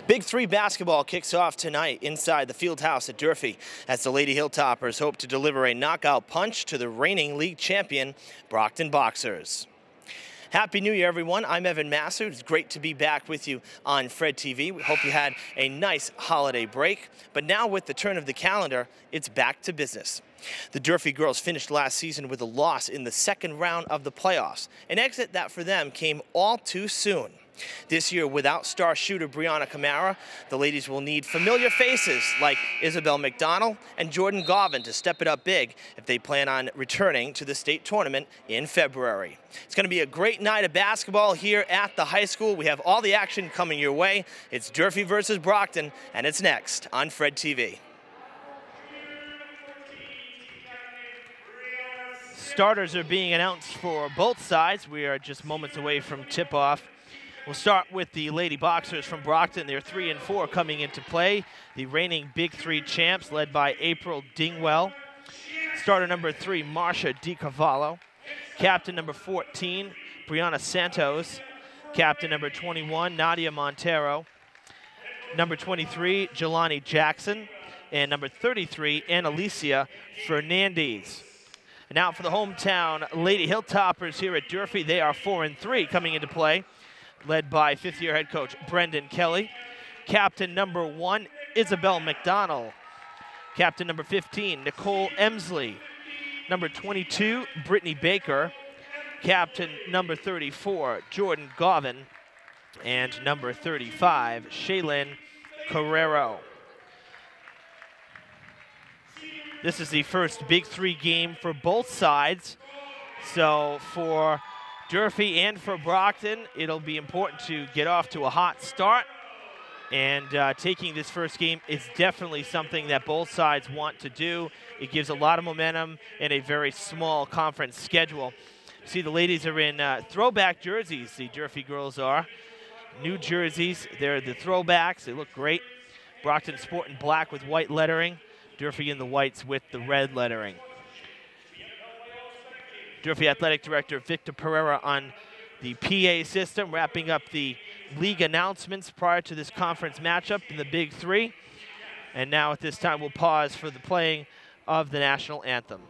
Big 3 basketball kicks off tonight inside the field house at Durfee as the Lady Hilltoppers hope to deliver a knockout punch to the reigning league champion Brockton Boxers. Happy New Year, everyone. I'm Evan Masser. It's great to be back with you on Fred TV. We hope you had a nice holiday break. But now with the turn of the calendar, it's back to business. The Durfee girls finished last season with a loss in the second round of the playoffs. An exit that for them came all too soon. This year, without star shooter Brianna Camara, the ladies will need familiar faces like Isabel McDonald and Jordan Govan to step it up big if they plan on returning to the state tournament in February. It's going to be a great night of basketball here at the high school. We have all the action coming your way. It's Durfee versus Brockton, and it's next on Fred TV. Starters are being announced for both sides. We are just moments away from tip-off. We'll start with the Lady Boxers from Brockton. They're 3-4 coming into play. The reigning Big 3 champs led by April Dingwell. Starter number 3, Marcia DiCavallo. Captain number 14, Brianna Santos. Captain number 21, Nadia Montero. Number 23, Jelani Jackson. And number 33, Annalicia Fernandez. And now for the hometown Lady Hilltoppers here at Durfee. They are 4-3 coming into play, led by fifth-year head coach Brendan Kelly. Captain number 1, Isabel McDonald. Captain number 15, Nicole Emsley. Number 22, Brittany Baker. Captain number 34, Jordan Govan. And number 35, Shaylin Carrero. This is the first Big 3 game for both sides. So for Durfee and for Brockton, it'll be important to get off to a hot start. And taking this first game is definitely something that both sides want to do. It gives a lot of momentum in a very small conference schedule. See, the ladies are in throwback jerseys, the Durfee girls are. New jerseys, they're the throwbacks, they look great. Brockton sporting black with white lettering. Durfee in the whites with the red lettering. Durfee Athletic Director Victor Pereira on the PA system, wrapping up the league announcements prior to this conference matchup in the Big 3. And now at this time, we'll pause for the playing of the national anthem.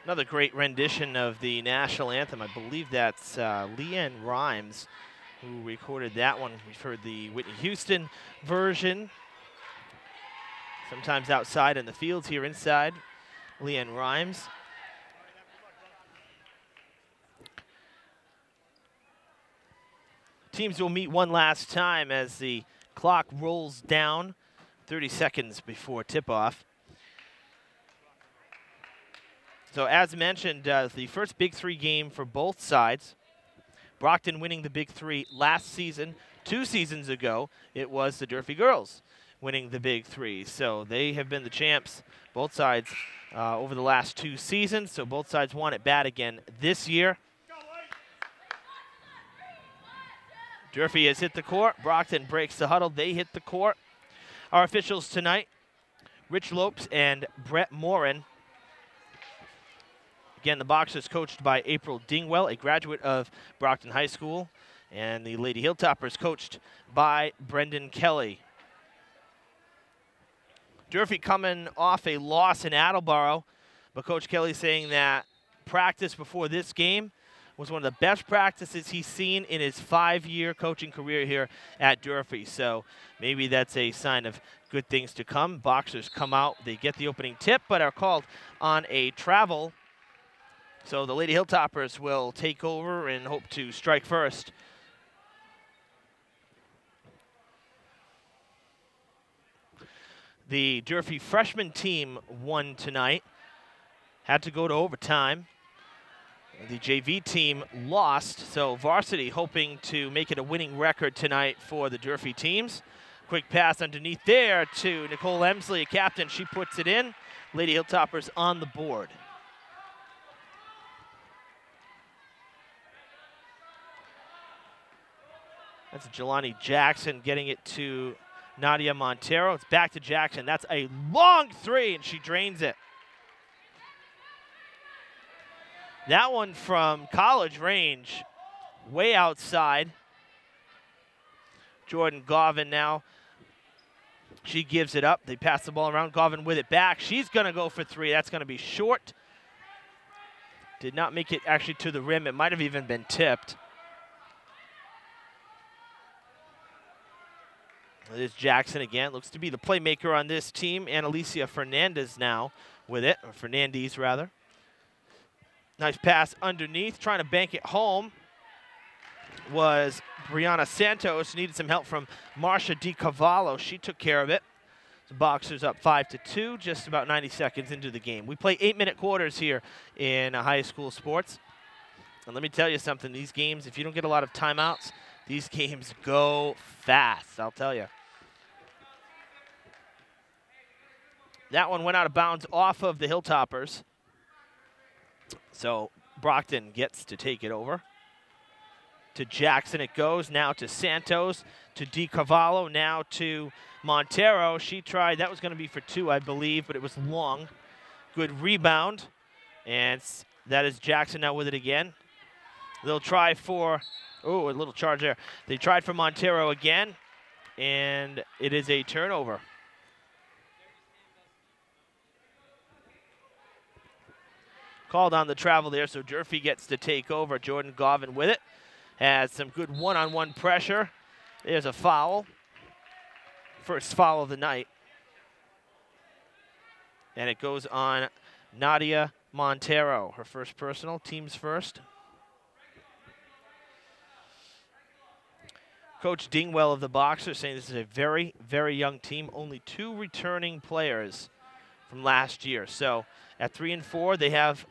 Another great rendition of the national anthem. I believe that's Leanne Rhymes who recorded that one. We've heard the Whitney Houston version. Sometimes outside in the fields, here inside. Leanne Rhymes. teams will meet one last time as the clock rolls down, 30 seconds before tip-off. So as mentioned, the first Big Three game for both sides. Brockton winning the Big Three last season. 2 seasons ago, it was the Durfee girls winning the Big Three. So they have been the champs, both sides, over the last 2 seasons. So both sides want it bad again this year. Durfee has hit the court. Brockton breaks the huddle. They hit the court. Our officials tonight, Rich Lopes and Brett Morin. Again, the Boxers coached by April Dingwell, a graduate of Brockton High School. And the Lady Hilltoppers coached by Brendan Kelly. Durfee coming off a loss in Attleboro, but Coach Kelly saying that practice before this game was one of the best practices he's seen in his 5-year coaching career here at Durfee. So maybe that's a sign of good things to come. Boxers come out, they get the opening tip, but are called on a travel. So the Lady Hilltoppers will take over and hope to strike first. The Durfee freshman team won tonight. Had to go to overtime. The JV team lost, so varsity hoping to make it a winning record tonight for the Durfee teams. Quick pass underneath there to Nicole Emsley, a captain. She puts it in. Lady Hilltoppers on the board. That's Jelani Jackson getting it to Nadia Montero. It's back to Jackson. That's a long 3, and she drains it. That one from college range, way outside. Jordan Govin now. She gives it up. They pass the ball around. Govin with it back. She's going to go for 3. That's going to be short. Did not make it actually to the rim. It might have even been tipped. It is Jackson again. Looks to be the playmaker on this team. Annalicia Fernandez now with it, or Fernandez rather. Nice pass underneath. Trying to bank it home was Brianna Santos. Needed some help from Marcia DiCavallo. She took care of it. The Boxers up 5-2, just about 90 seconds into the game. We play 8-minute quarters here in high school sports. And let me tell you something. These games, if you don't get a lot of timeouts, these games go fast, I'll tell you. That one went out of bounds off of the Hilltoppers. So Brockton gets to take it over. To Jackson it goes, now to Santos, to DiCavallo, now to Montero. She tried, that was going to be for 2, I believe, but it was long. Good rebound, and that is Jackson now with it again. They'll try for, oh, a little charge there. They tried for Montero again, and it is a turnover. Called on the travel there, so Durfee gets to take over. Jordan Govin with it. Has some good one-on-one pressure. There's a foul. First foul of the night. And it goes on Nadia Montero. Her first personal, team's first. Coach Dingwell of the Boxers saying this is a very, very young team. Only 2 returning players from last year. So at 3-4, they have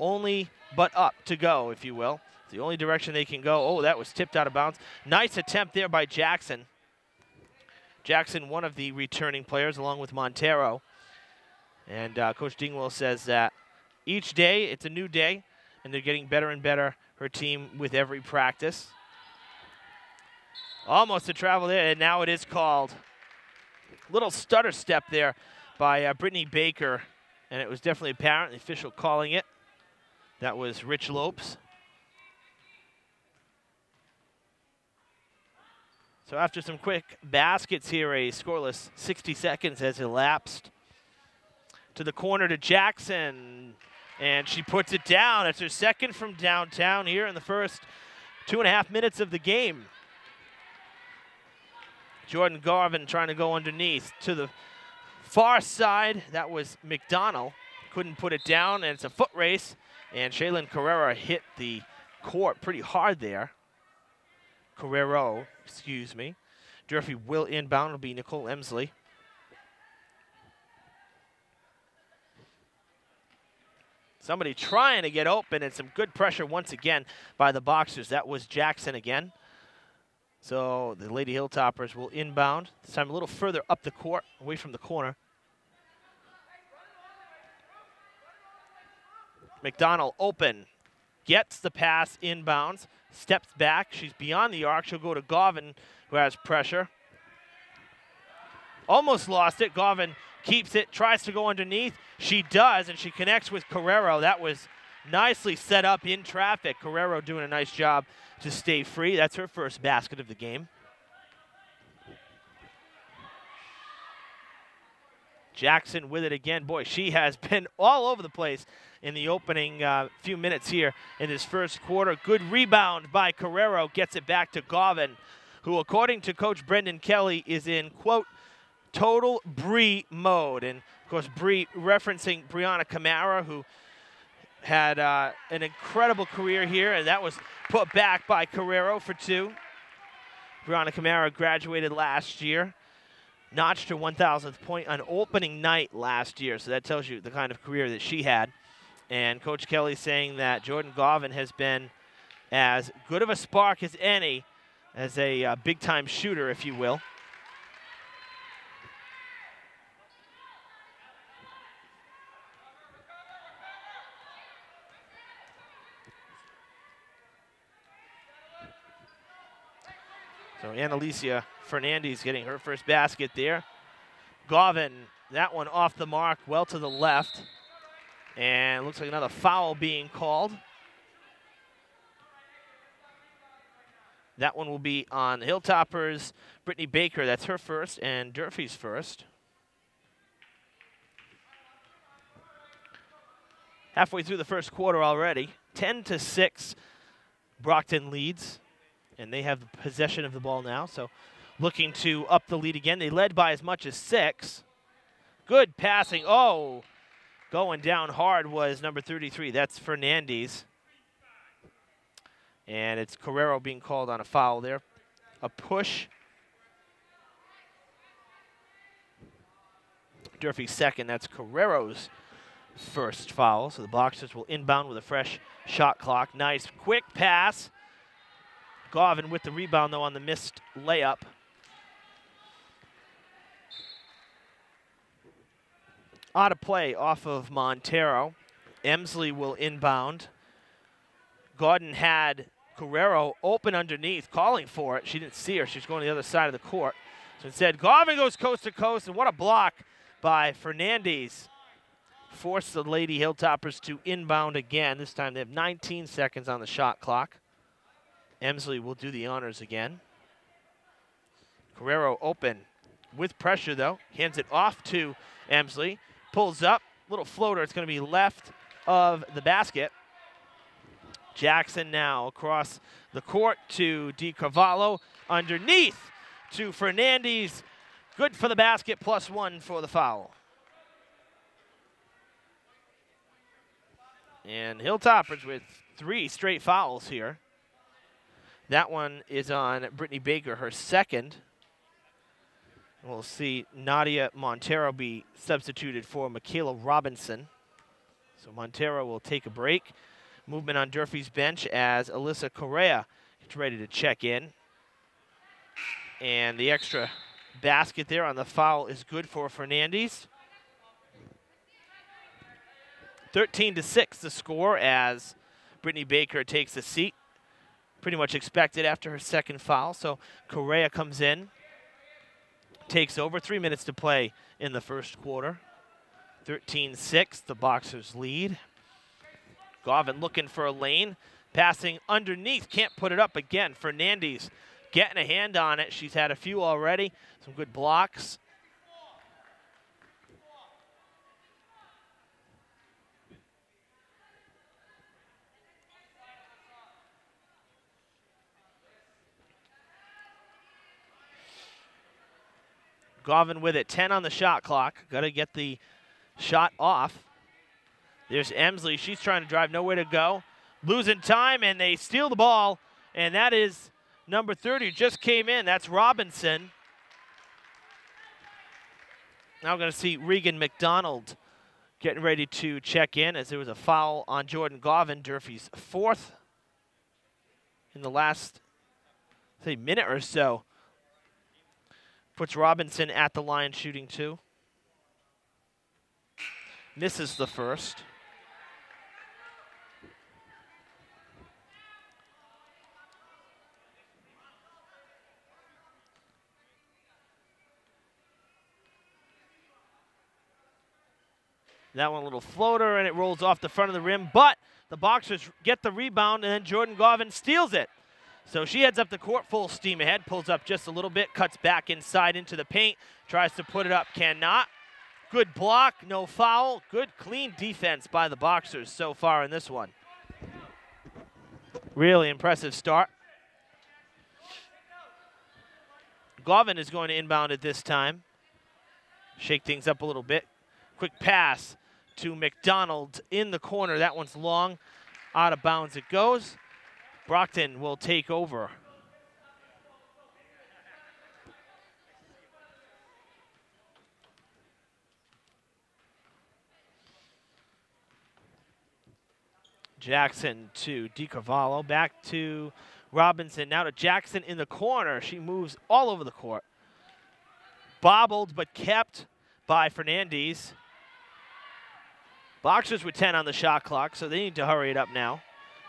only but up to go, if you will. It's the only direction they can go. Oh, that was tipped out of bounds. Nice attempt there by Jackson. Jackson, one of the returning players, along with Montero. And Coach Dingwell says that each day, it's a new day, and they're getting better and better, her team, with every practice. Almost a travel there, and now it is called. Little stutter step there by Brittany Baker, and it was definitely apparent, the official calling it. That was Rich Lopes. So after some quick baskets here, a scoreless 60 seconds has elapsed. To the corner to Jackson, and she puts it down. It's her second from downtown here in the first 2.5 minutes of the game. Jordan Garvin trying to go underneath to the far side. That was McDonald. Couldn't put it down, and it's a foot race. And Shaylin Carrera hit the court pretty hard there. Carrero, excuse me. Durfee will inbound. It'll be Nicole Emsley. Somebody trying to get open, and some good pressure once again by the Boxers. That was Jackson again. So the Lady Hilltoppers will inbound. This time a little further up the court, away from the corner. McDonald open. Gets the pass inbounds. Steps back. She's beyond the arc. She'll go to Govan, who has pressure. Almost lost it. Govan keeps it, tries to go underneath. She does, and she connects with Carrero. That was nicely set up in traffic. Carrero doing a nice job to stay free. That's her first basket of the game. Jackson with it again. Boy, she has been all over the place in the opening few minutes here in this first quarter. Good rebound by Carrero. Gets it back to Govan, who, according to Coach Brendan Kelly, is in, quote, total Bree mode. And, of course, Bree referencing Brianna Camara, who had an incredible career here, and that was put back by Carrero for two. Brianna Camara graduated last year, notched her 1,000th point on opening night last year, so that tells you the kind of career that she had. And Coach Kelly saying that Jordan Govan has been as good of a spark as any, as a big-time shooter, if you will. So Annalisa Fernandez getting her first basket there. Govan, that one off the mark, well to the left. And looks like another foul being called. That one will be on the Hilltoppers. Brittany Baker, that's her first, and Durfee's first. Halfway through the first quarter already. 10-6, Brockton leads. And they have possession of the ball now, so looking to up the lead again. They led by as much as 6. Good passing. Oh, going down hard was number 33. That's Fernandez. And it's Carrero being called on a foul there. A push. Durfee's second. That's Carrero's first foul. So the Boxers will inbound with a fresh shot clock. Nice quick pass. Govan with the rebound, though, on the missed layup. Out of play off of Montero. Emsley will inbound. Gordon had Carrero open underneath, calling for it. She didn't see her. She's going to the other side of the court. So instead, Govan goes coast to coast, and what a block by Fernandez. Forced the Lady Hilltoppers to inbound again. This time they have 19 seconds on the shot clock. Emsley will do the honors again. Carrero open with pressure, though. Hands it off to Emsley. Pulls up. Little floater. It's going to be left of the basket. Jackson now across the court to DiCarvalho. Underneath to Fernandez. Good for the basket, +1 for the foul. And Hilltoppers with 3 straight fouls here. That one is on Brittany Baker, her second. We'll see Nadia Montero be substituted for Michaela Robinson. So Montero will take a break. Movement on Durfee's bench as Alyssa Correa gets ready to check in. And the extra basket there on the foul is good for Fernandez. 13-6 the score as Brittany Baker takes a seat. Pretty much expected after her second foul. So Correa comes in, takes over. 3 minutes to play in the first quarter. 13-6, the Boxers lead. Govan looking for a lane. Passing underneath, can't put it up again. Fernandez getting a hand on it. She's had a few already. Some good blocks. Govan with it, 10 on the shot clock. Got to get the shot off. There's Emsley. She's trying to drive, nowhere to go. Losing time, and they steal the ball, and that is number 30 just came in. That's Robinson. Now we're going to see Regan McDonald getting ready to check in as there was a foul on Jordan Govan, Durfee's fourth in the last, say, minute or so. Puts Robinson at the line shooting 2. Misses the first. That one a little floater, and it rolls off the front of the rim, but the Boxers get the rebound, and then Jordan Govan steals it. So she heads up the court full steam ahead, pulls up just a little bit, cuts back inside into the paint, tries to put it up, cannot. Good block, no foul. Good, clean defense by the Boxers so far in this one. Really impressive start. Govan is going to inbound it this time. Shake things up a little bit. Quick pass to McDonald in the corner. That one's long. Out of bounds it goes. Brockton will take over. Jackson to DiCarvalho. Back to Robinson. Now to Jackson in the corner. She moves all over the court. Bobbled but kept by Fernandez. Boxers with 10 on the shot clock, so they need to hurry it up now.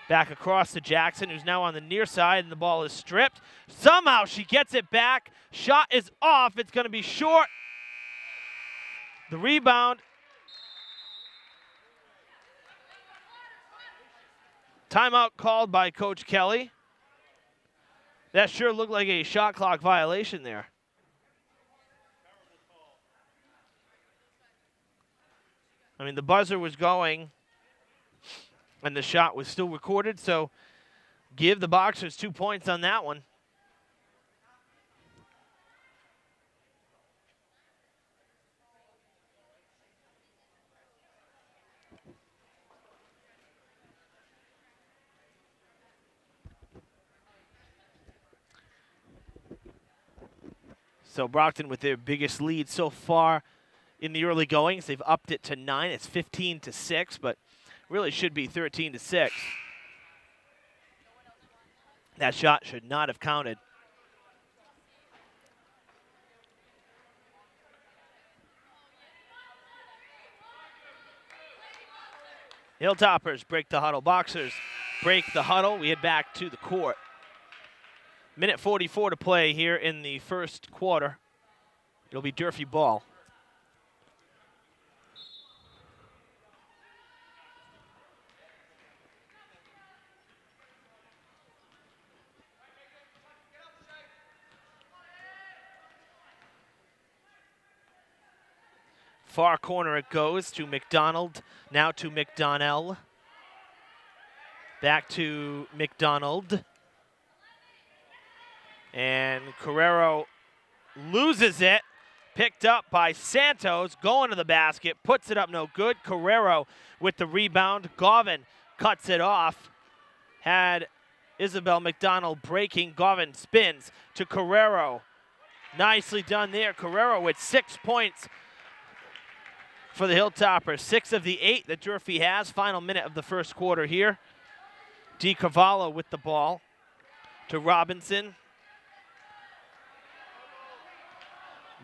Back across to Jackson, who's now on the near side, and the ball is stripped. Somehow she gets it back. Shot is off. It's going to be short. The rebound. Timeout called by Coach Kelly. That sure looked like a shot clock violation there. I mean, the buzzer was going, and the shot was still recorded, so give the Boxers 2 points on that one. So Brockton with their biggest lead so far in the early goings. They've upped it to 9. It's 15-6, but really should be 13-6. That shot should not have counted. Hilltoppers break the huddle. Boxers break the huddle. We head back to the court. Minute 44 to play here in the first quarter. It'll be Durfee ball. Far corner it goes to McDonald, now to McDonnell. Back to McDonald. And Carrero loses it. Picked up by Santos, going to the basket, puts it up no good. Carrero with the rebound. Govan cuts it off. Had Isabel McDonald breaking. Govan spins to Carrero. Nicely done there. Carrero with 6 points for the Hilltoppers. 6 of the 8 that Durfee has. Final minute of the first quarter here. DiCarvalho with the ball to Robinson.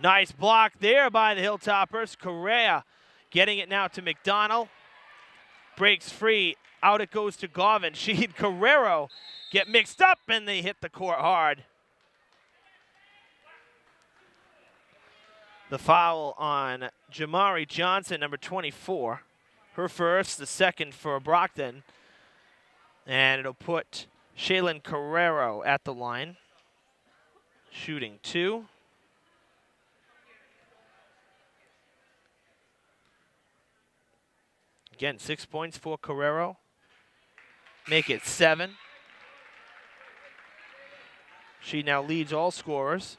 Nice block there by the Hilltoppers. Correa getting it now to McDonald. Breaks free. Out it goes to Govan. She and Carrero get mixed up, and they hit the court hard. The foul on Jamari Johnson, number 24. Her first, the second for Brockton. And it'll put Shaylin Carrero at the line. Shooting 2. Again, 6 points for Carrero. Make it 7. She now leads all scorers.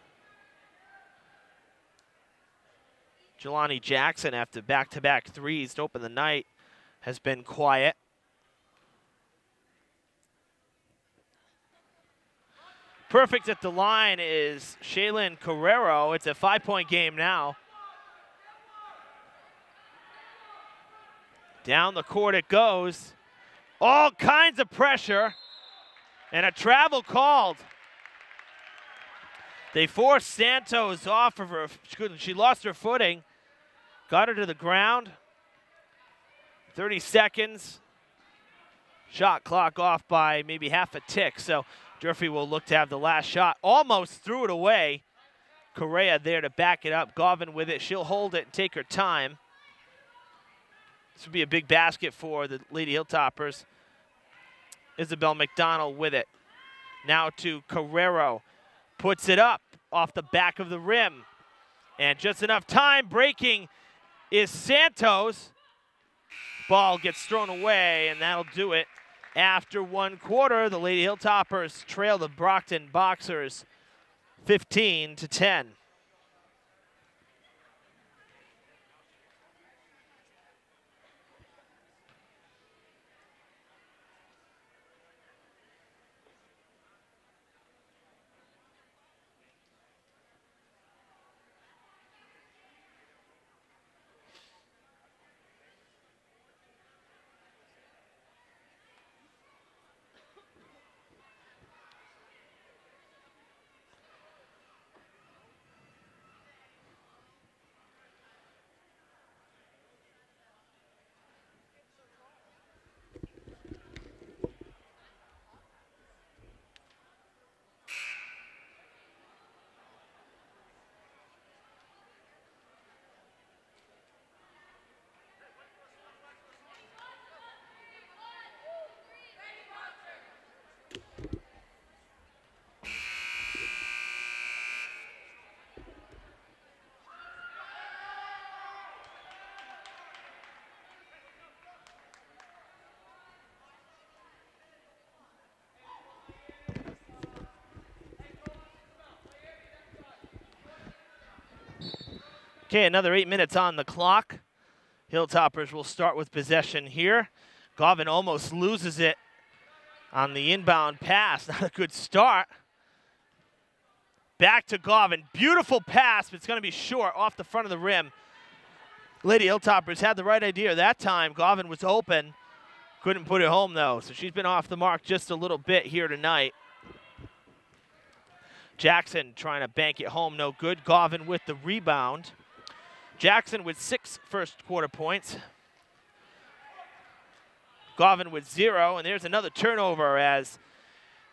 Jelani Jackson, after back-to-back threes to open the night, has been quiet. Perfect at the line is Shaylin Carrero. It's a 5-point game now. Down the court it goes. All kinds of pressure. And a travel called. They forced Santos off of her. She lost her footing. Got her to the ground. 30 seconds. Shot clock off by maybe half a tick. So Durfee will look to have the last shot. Almost threw it away. Correa there to back it up. Govan with it. She'll hold it and take her time. This would be a big basket for the Lady Hilltoppers. Isabel McDonald with it. Now to Carrero. Puts it up off the back of the rim. And just enough time. Breaking is Santos. Ball gets thrown away, and that'll do it. After 1 quarter, the Lady Hilltoppers trail the Brockton Boxers 15-10. Okay, another 8 minutes on the clock. Hilltoppers will start with possession here. Govan almost loses it on the inbound pass. Not a good start. Back to Govan. Beautiful pass, but it's going to be short off the front of the rim. Lady Hilltoppers had the right idea that time. Govan was open. Couldn't put it home, though. So she's been off the mark just a little bit here tonight. Jackson trying to bank it home. No good. Govan with the rebound. Jackson with 6 first quarter points. Govan with 0, and there's another turnover as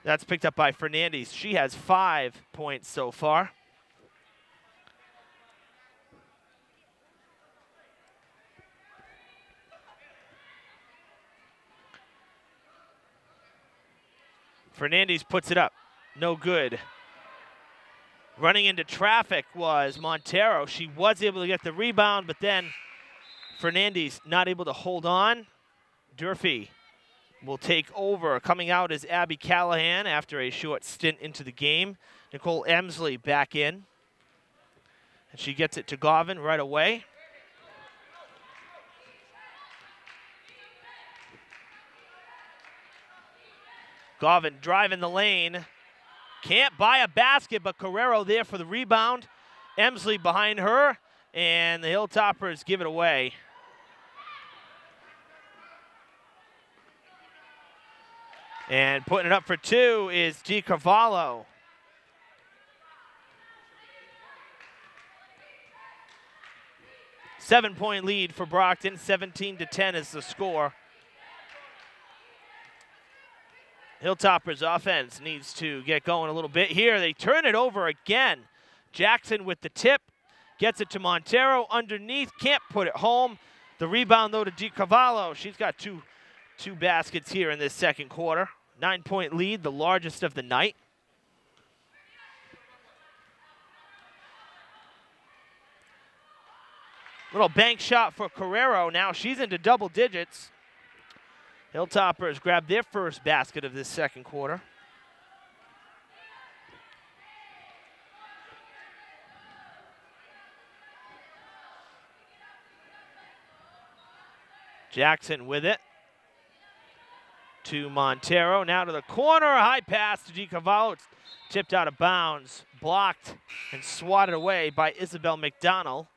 that's picked up by Fernandez. She has 5 points so far. Fernandez puts it up. No good. Running into traffic was Montero. She was able to get the rebound, but then Fernandez not able to hold on. Durfee will take over. Coming out is Abby Callahan after a short stint into the game. Nicole Emsley back in. And she gets it to Govan right away. Govan driving the lane. Can't buy a basket, but Carrero there for the rebound. Emsley behind her, and the Hilltoppers give it away. And putting it up for 2 is DiCarvalho. Seven-point lead for Brockton. 17-10 is the score. Hilltoppers offense needs to get going a little bit here. They turn it over again. Jackson with the tip. Gets it to Montero underneath. Can't put it home. The rebound, though, to DiCarvalho. She's got two baskets here in this second quarter. 9-point lead, the largest of the night. Little bank shot for Carrero. Now she's into double digits. Hilltoppers grab their first basket of this second quarter. Jackson with it. to Montero. Now to the corner, high pass to DiCavallo. It's tipped out of bounds, blocked and swatted away by Isabel McDonald.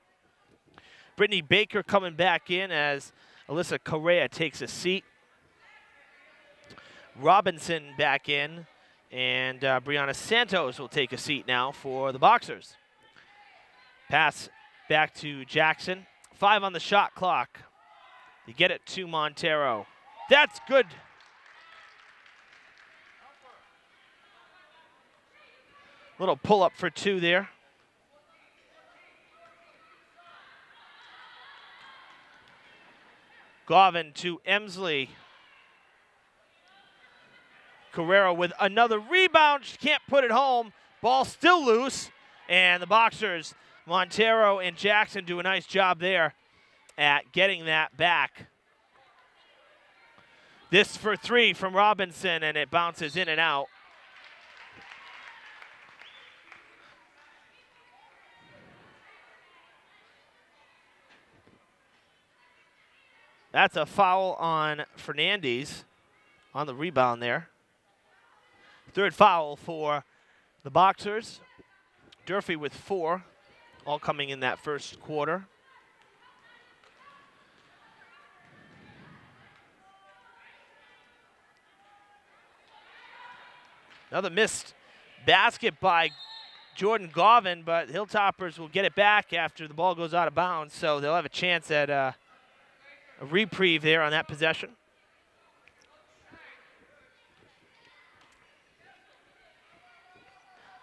Brittany Baker coming back in as Alyssa Correa takes a seat. Robinson back in, and Brianna Santos will take a seat now for the Boxers. Pass back to Jackson. 5 on the shot clock. They get it to Montero. That's good. Little pull-up for 2 there. Govan to Emsley. Carrero with another rebound. She can't put it home. Ball still loose. And the Boxers, Montero and Jackson, do a nice job there at getting that back. This for 3 from Robinson, and it bounces in and out. That's a foul on Fernandez on the rebound there. 3rd foul for the Boxers. Durfee with 4, all coming in that first quarter. Another missed basket by Jordan Govan, but Hilltoppers will get it back after the ball goes out of bounds, so they'll have a chance at a reprieve there on that possession.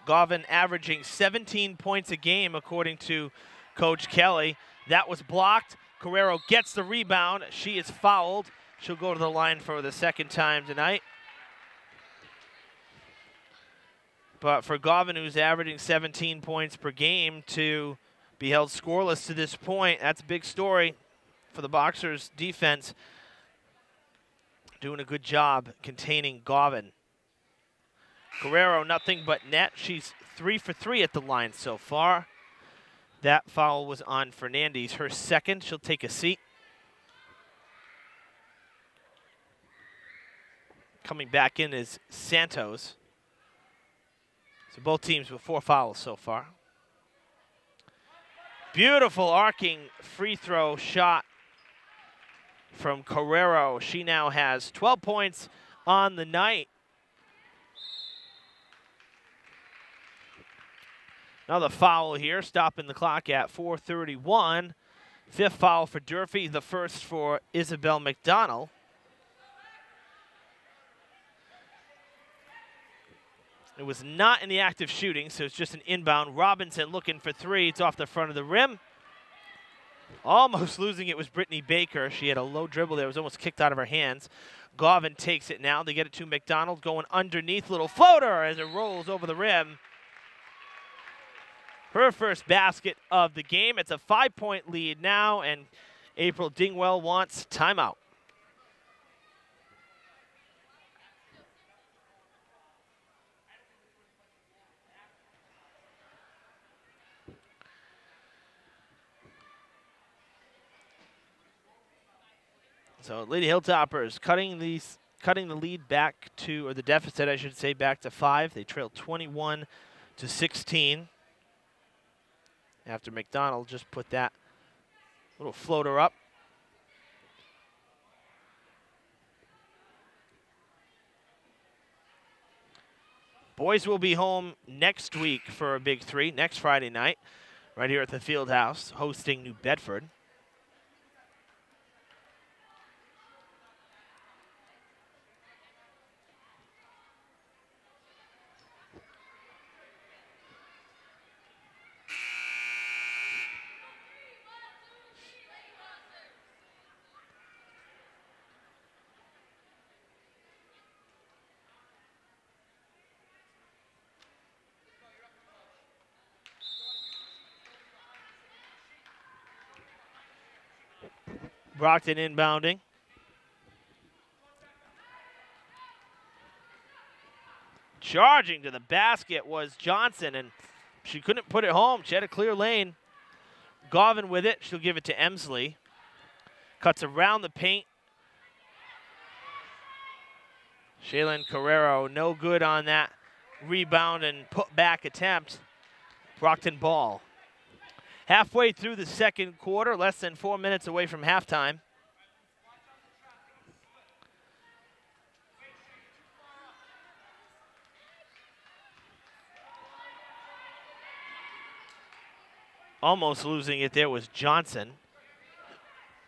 Govan averaging 17 points a game, according to Coach Kelly. That was blocked. Carrero gets the rebound. She is fouled. She'll go to the line for the 2nd time tonight. But for Govan, who's averaging 17 points per game, to be held scoreless to this point, that's a big story for the Boxers' defense. Doing a good job containing Govan. Guerrero, nothing but net. She's 3 for 3 at the line so far. That foul was on Fernandez. Her 2nd. She'll take a seat. Coming back in is Santos. So both teams with 4 fouls so far. Beautiful arcing free throw shot from Carrero. She now has 12 points on the night. Another foul here, stopping the clock at 4:31. 5th foul for Durfee, the 1st for Isabel McDonald. It was not in the act of shooting, so it's just an inbound. Robinson looking for 3. It's off the front of the rim. Almost losing it was Brittany Baker. She had a low dribble there. It was almost kicked out of her hands. Govan takes it now. They get it to McDonald, going underneath. Little floater as it rolls over the rim. Her first basket of the game. It's a 5-point lead now, and April Dingwell wants timeout. So Lady Hilltoppers cutting the lead back to, or the deficit, I should say, back to 5. They trail 21-16. After McDonald just put that little floater up. Boys will be home next week for a Big 3, next Friday night, right here at the Fieldhouse, hosting New Bedford. Brockton inbounding. Charging to the basket was Johnson, and she couldn't put it home. She had a clear lane. Govan with it. She'll give it to Emsley. Cuts around the paint. Shaylin Carrero, no good on that rebound and put back attempt. Brockton ball. Halfway through the second quarter, less than 4 minutes away from halftime. Almost losing it there was Johnson.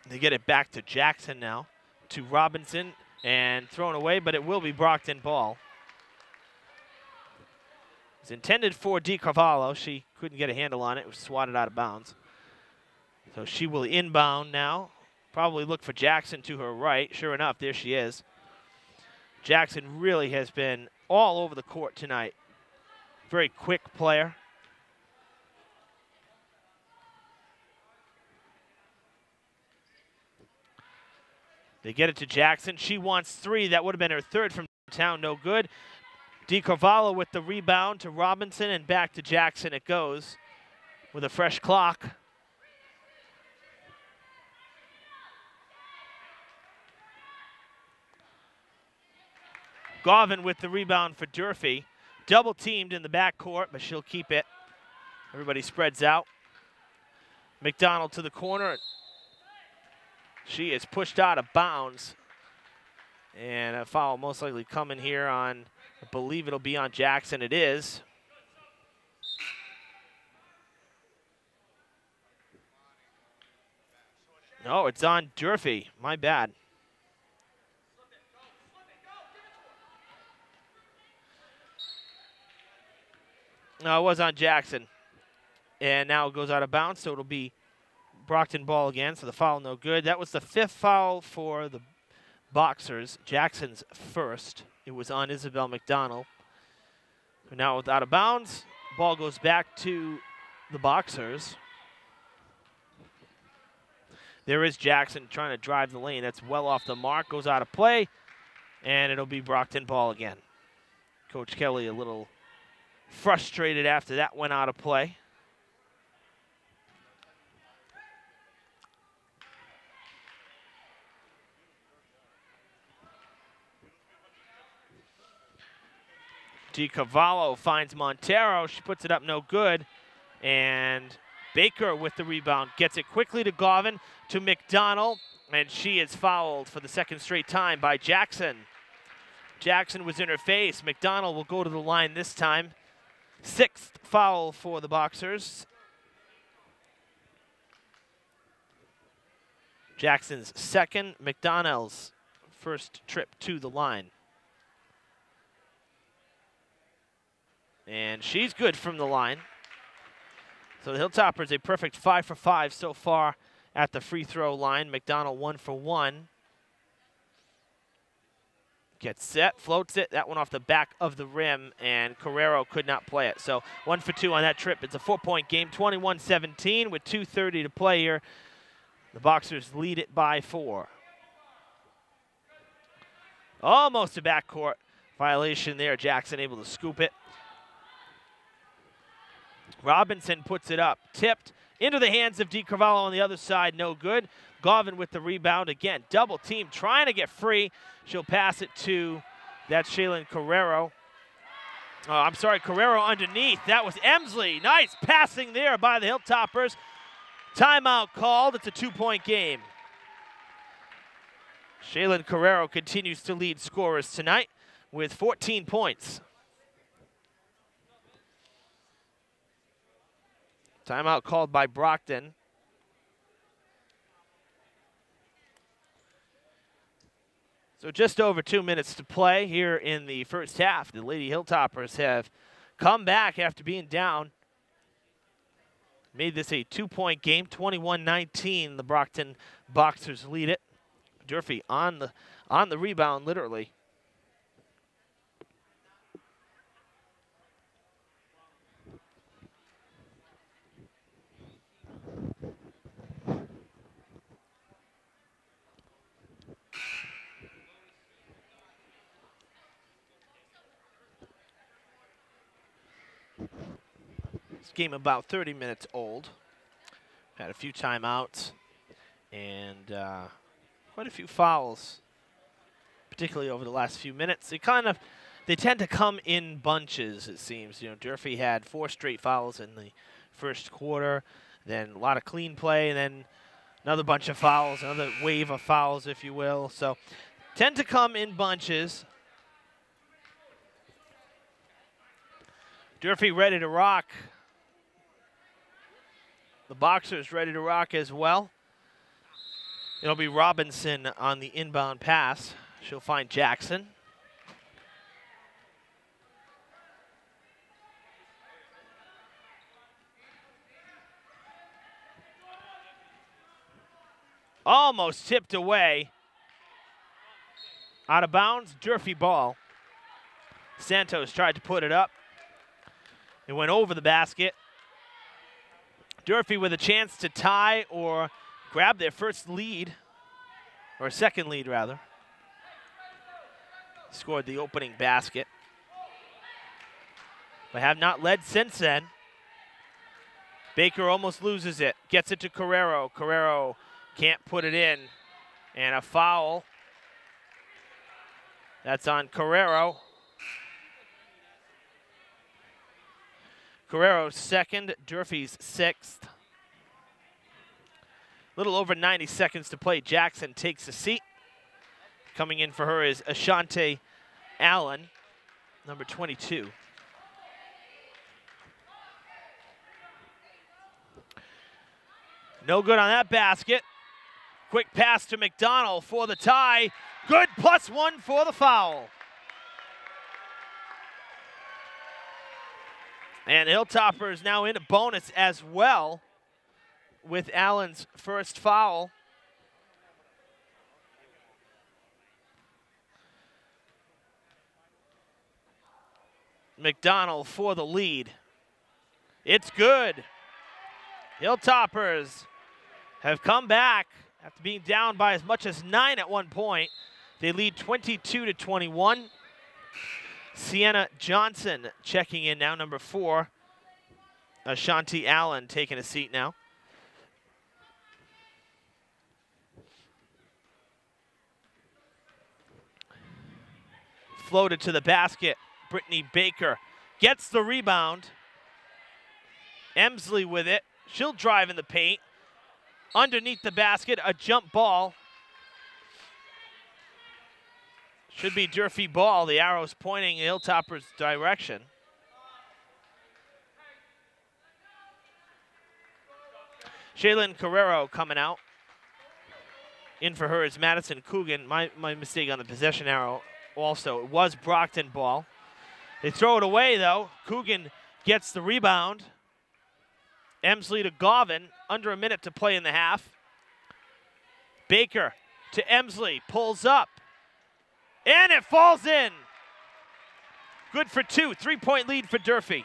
They get it back to Jackson now, to Robinson, and thrown away, but it will be Brockton ball. It's intended for DiCarvalho. She couldn't get a handle on it. It was swatted out of bounds. So she will inbound now. Probably look for Jackson to her right. Sure enough, there she is. Jackson really has been all over the court tonight. Very quick player. They get it to Jackson. She wants three. That would have been her third from downtown. No good. DiCarvalho with the rebound to Robinson, and back to Jackson it goes with a fresh clock. Garvin with the rebound for Durfee. Double teamed in the backcourt, but she'll keep it. Everybody spreads out. McDonald to the corner. She is pushed out of bounds. And a foul most likely coming here on, I believe it'll be on Jackson. It is. No, it's on Durfee. My bad. No, it was on Jackson. And now it goes out of bounds, so it'll be Brockton ball again, so the foul no good. That was the fifth foul for the Boxers. Jackson's first. It was on Isabel McDonald. Now out of bounds, ball goes back to the Boxers. There is Jackson trying to drive the lane. That's well off the mark, goes out of play, and it'll be Brockton ball again. Coach Kelly a little frustrated after that went out of play. DiCarvalho finds Montero. She puts it up no good. And Baker with the rebound. Gets it quickly to Garvin, to McDonald. And she is fouled for the second straight time by Jackson. Jackson was in her face. McDonald will go to the line this time. Sixth foul for the Boxers. Jackson's second. McDonald's first trip to the line. And she's good from the line. So the Hilltoppers a perfect 5 for 5 so far at the free throw line. McDonald 1 for 1. Gets set, floats it. That one off the back of the rim, and Carrero could not play it. So 1 for 2 on that trip. It's a 4-point game, 21-17 with 2:30 to play here. The Boxers lead it by 4. Almost a backcourt violation there. Jackson able to scoop it. Robinson puts it up, tipped into the hands of DiCarvalho on the other side, no good. Garvin with the rebound again, double team, trying to get free. She'll pass it to, that's Shaylin Carrero. Oh, I'm sorry, Carrero underneath. That was Emsley. Nice passing there by the Hilltoppers. Timeout called. It's a 2-point game. Shaylin Carrero continues to lead scorers tonight with 14 points. Timeout called by Brockton. So just over 2 minutes to play here in the first half. The Lady Hilltoppers have come back after being down. Made this a 2-point game, 21-19. The Brockton Boxers lead it. Durfee on the rebound, literally. This game about 30 minutes old. Had a few timeouts and quite a few fouls particularly over the last few minutes. They tend to come in bunches, it seems. You know, Durfee had 4 straight fouls in the first quarter, then a lot of clean play, and then another bunch of fouls, another wave of fouls, if you will. So tend to come in bunches. Durfee ready to rock. The Boxers ready to rock as well. It'll be Robinson on the inbound pass. She'll find Jackson. Almost tipped away. Out of bounds, Durfee ball. Santos tried to put it up. It went over the basket. Durfee with a chance to tie or grab their first lead, or second lead rather. Scored the opening basket, but have not led since then. Baker almost loses it, gets it to Carrero. Carrero can't put it in, and a foul. That's on Carrero. Carrero's second, Durfee's 6th. Little over 90 seconds to play. Jackson takes a seat. Coming in for her is Ashante Allen, number 22. No good on that basket. Quick pass to McDonald for the tie. Good, +1 for the foul. And Hilltoppers now in a bonus as well with Allen's first foul. McDonald for the lead. It's good. Hilltoppers have come back after being down by as much as 9 at one point. They lead 22-21. Sienna Johnson checking in now, number 4. Ashanti Allen taking a seat now. Floated to the basket. Brittany Baker gets the rebound. Emsley with it. She'll drive in the paint. Underneath the basket, a jump ball. Should be Durfee ball. The arrow's pointing in Hilltopper's direction. Shaylin Carrero coming out. In for her is Madison Coogan. My mistake on the possession arrow also. It was Brockton ball. They throw it away, though. Coogan gets the rebound. Emsley to Govan. Under a minute to play in the half. Baker to Emsley. Pulls up. And it falls in. Good for 2. 3-point lead for Durfee.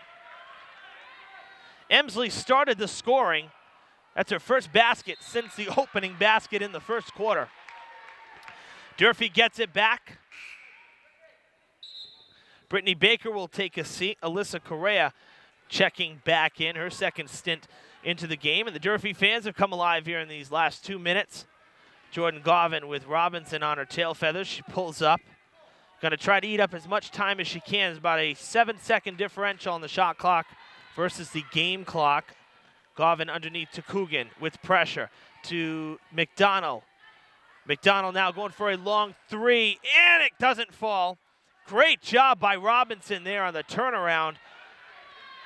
Emsley started the scoring. That's her first basket since the opening basket in the first quarter. Durfee gets it back. Brittany Baker will take a seat. Alyssa Correa checking back in, her second stint into the game. And the Durfee fans have come alive here in these last 2 minutes. Jordan Govan with Robinson on her tail feathers. She pulls up. Going to try to eat up as much time as she can. It's about a 7-second differential on the shot clock versus the game clock. Govan underneath to Coogan with pressure to McDonald. McDonald now going for a long 3, and it doesn't fall. Great job by Robinson there on the turnaround.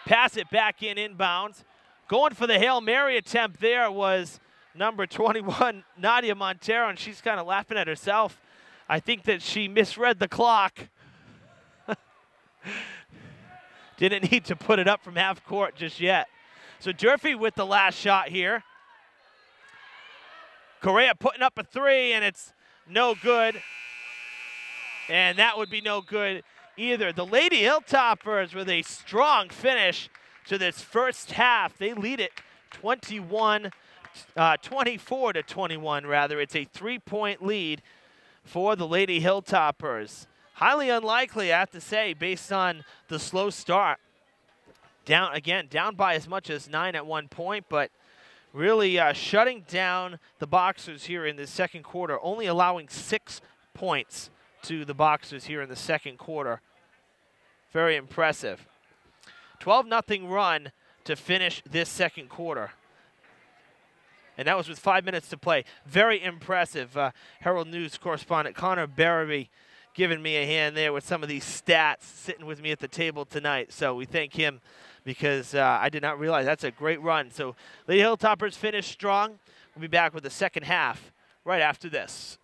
Pass it back in inbounds. Going for the Hail Mary attempt there was number 21, Nadia Montero, and she's kind of laughing at herself. I think that she misread the clock. Didn't need to put it up from half court just yet. So Durfee with the last shot here. Correa putting up a 3, and it's no good. And that would be no good either. The Lady Hilltoppers with a strong finish to this first half. They lead it 24-21 rather. It's a 3-point lead for the Lady Hilltoppers. Highly unlikely, I have to say, based on the slow start. Down by as much as 9 at one point, but really shutting down the Boxers here in the second quarter, only allowing 6 points to the Boxers here in the second quarter. Very impressive. 12-0 run to finish this second quarter. And that was with 5 minutes to play. Very impressive. Herald News correspondent Connor Barabee giving me a hand there with some of these stats, sitting with me at the table tonight. So we thank him because I did not realize that's a great run. So Lady Hilltoppers finished strong. We'll be back with the second half right after this.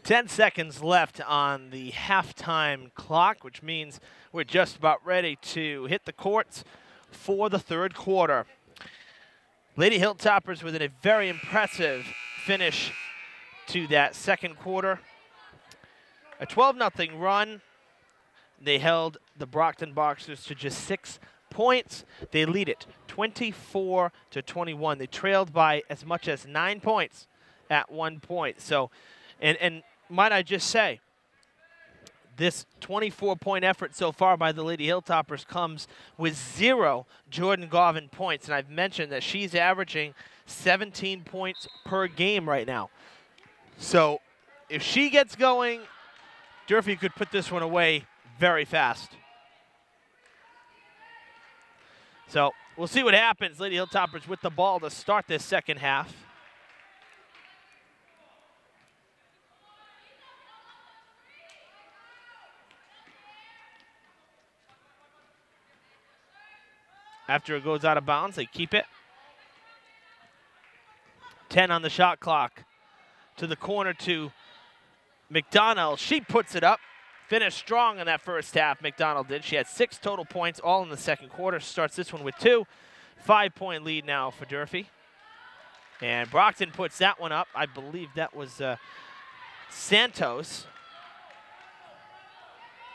10 seconds left on the halftime clock, which means we're just about ready to hit the courts for the third quarter. Lady Hilltoppers with a very impressive finish to that second quarter. A 12-0 run. They held the Brockton Boxers to just 6 points. They lead it 24-21. They trailed by as much as 9 points at one point. So, and might I just say, this 24-point effort so far by the Lady Hilltoppers comes with 0 Jordan Garvin points. And I've mentioned that she's averaging 17 points per game right now. So if she gets going, Durfee could put this one away very fast. So we'll see what happens. Lady Hilltoppers with the ball to start this second half. After it goes out of bounds, they keep it. 10 on the shot clock. To the corner to McDonald. She puts it up. Finished strong in that first half, McDonald did. She had 6 total points, all in the second quarter. Starts this one with 2. 5-point lead now for Durfee. And Brockton puts that one up. I believe that was Santos.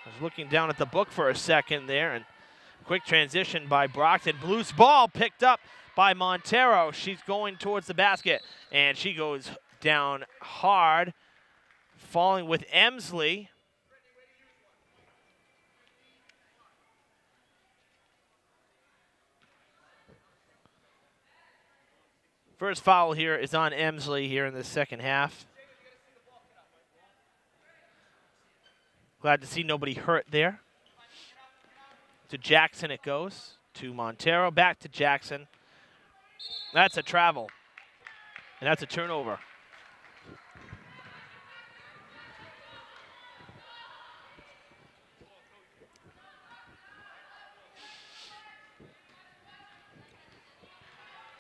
I was looking down at the book for a second there, and quick transition by Brockton. Loose ball picked up by Montero. She's going towards the basket, and she goes down hard, falling with Emsley. First foul here is on Emsley here in the second half. Glad to see nobody hurt there. To Jackson it goes. To Montero, back to Jackson. That's a travel. And that's a turnover.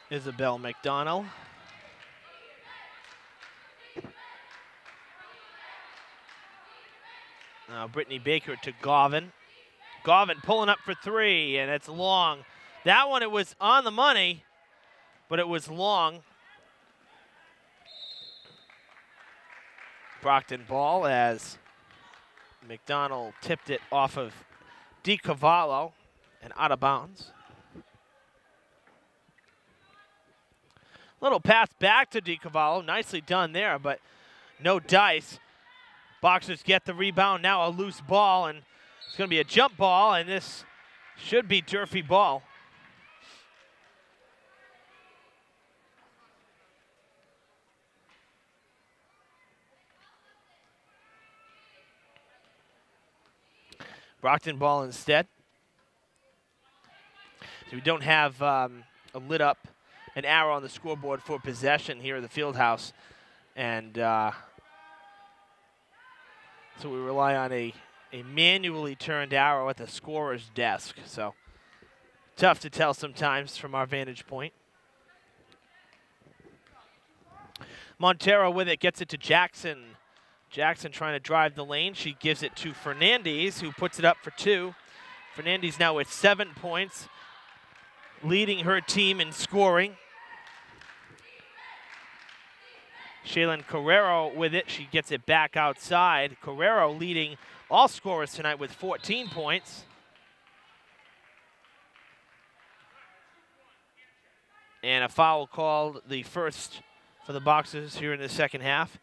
Isabel McDonald. Now Brittany Baker to Garvin. Garvin pulling up for 3, and it's long. That one, it was on the money, but it was long. Brockton ball as McDonald tipped it off of DiCavallo and out of bounds. Little pass back to DiCavallo. Nicely done there, but no dice. Boxers get the rebound. Now a loose ball, and it's going to be a jump ball, and this should be Durfee ball. Brockton ball instead. So we don't have a lit up an arrow on the scoreboard for possession here at the field house. And so we rely on a manually turned arrow at the scorer's desk. So tough to tell sometimes from our vantage point. Montero with it, gets it to Jackson. Jackson trying to drive the lane. She gives it to Fernandez, who puts it up for 2. Fernandez now with 7 points, leading her team in scoring. Shaylin Carrero with it. She gets it back outside. Carrero leading all scorers tonight with 14 points. And a foul called, the first for the Boxers here in the second half.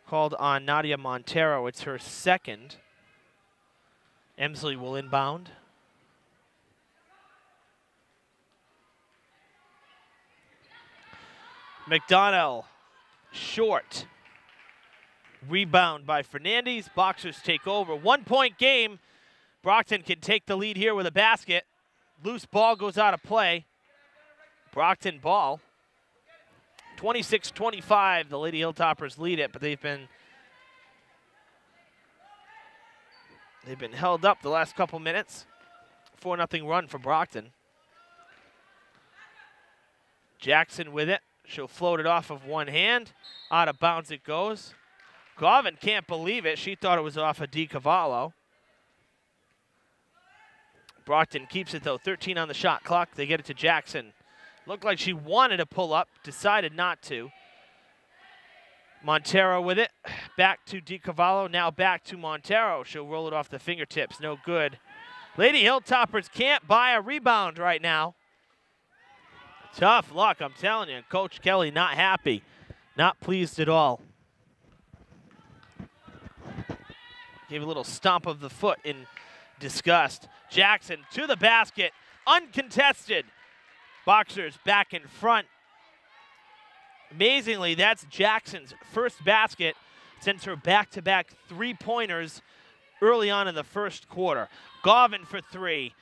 Called on Nadia Montero. It's her second. Emsley will inbound. McDonnell short. Rebound by Fernandez. Boxers take over. 1 point game. Brockton can take the lead here with a basket. Loose ball goes out of play. Brockton ball. 26-25. The Lady Hilltoppers lead it, but they've been held up the last couple minutes. 4-0 run for Brockton. Jackson with it. She'll float it off of one hand. Out of bounds it goes. Govan can't believe it. She thought it was off of DiCavallo. Brockton keeps it, though. 13 on the shot clock. They get it to Jackson. Looked like she wanted to pull up. Decided not to. Montero with it. Back to DiCavallo. Now back to Montero. She'll roll it off the fingertips. No good. Lady Hilltoppers can't buy a rebound right now. Tough luck, I'm telling you. Coach Kelly not happy. Not pleased at all. Gave a little stomp of the foot in disgust. Jackson to the basket. Uncontested. Boxers back in front. Amazingly, that's Jackson's first basket since her back-to-back three-pointers early on in the first quarter. Govan for three.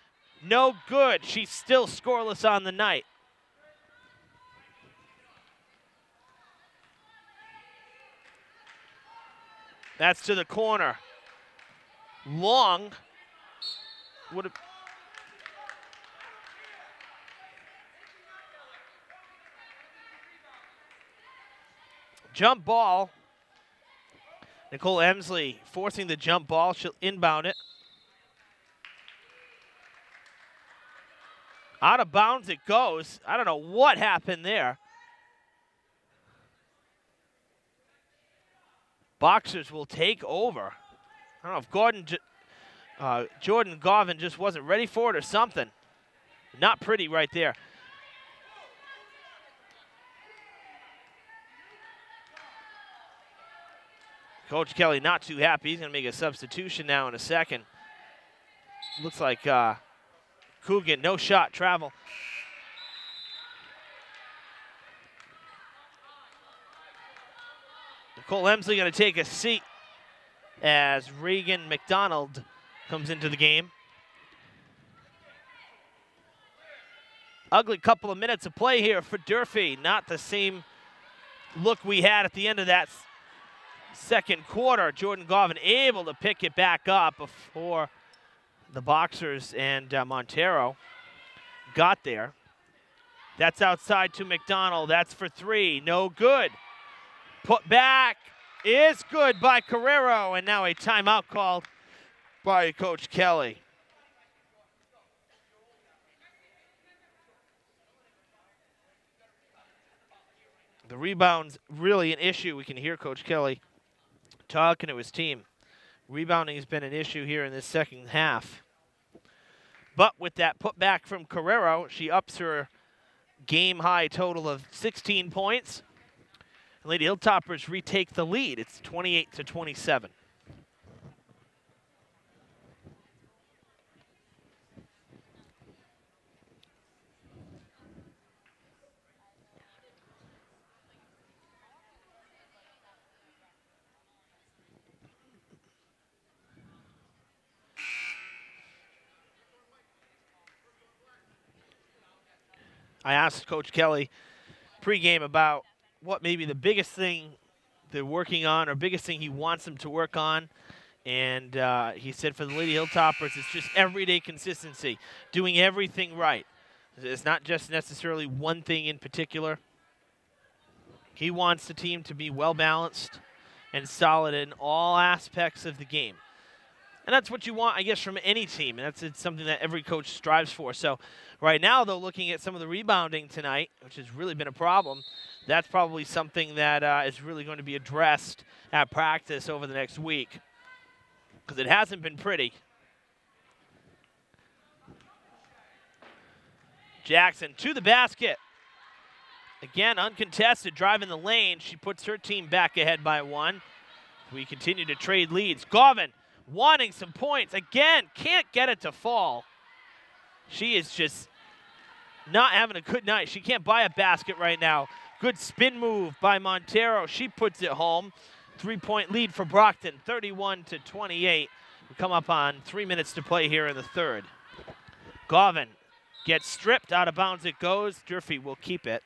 No good. She's still scoreless on the night. That's to the corner. Long would have. Jump ball. Nicole Emsley forcing the jump ball. She'll inbound it. Out of bounds it goes. I don't know what happened there. Boxers will take over. I don't know if Jordan Govan just wasn't ready for it or something. Not pretty right there. Coach Kelly not too happy. He's going to make a substitution now in a second. Looks like Coogan, no shot, travel. Nicole Emsley going to take a seat as Reagan McDonald comes into the game. Ugly couple of minutes of play here for Durfee. Not the same look we had at the end of that second quarter. Jordan Govan able to pick it back up before the Boxers and Montero got there. That's outside to McDonald. That's for three. No good. Put back is good by Carrero, and now a timeout called by Coach Kelly. The rebound's really an issue. We can hear Coach Kelly talking to his team. Rebounding has been an issue here in this second half. But with that putback from Carrero, she ups her game-high total of 16 points. Lady Hilltoppers retake the lead. It's 28-27. I asked Coach Kelly pregame about what maybe the biggest thing they're working on or biggest thing he wants them to work on. And he said for the Lady Hilltoppers, it's just everyday consistency, doing everything right. It's not just necessarily one thing in particular. He wants the team to be well-balanced and solid in all aspects of the game. And that's what you want, I guess, from any team. And it's something that every coach strives for. So right now, though, looking at some of the rebounding tonight, which has really been a problem, that's probably something that is really going to be addressed at practice over the next week, because it hasn't been pretty. Jackson to the basket. Again, uncontested, driving the lane. She puts her team back ahead by one. We continue to trade leads. Govan wanting some points. Again, can't get it to fall. She is just not having a good night. She can't buy a basket right now. Good spin move by Montero. She puts it home. 3-point lead for Brockton, 31-28. We come up on 3 minutes to play here in the third. Govan gets stripped, out of bounds it goes. Durfee will keep it.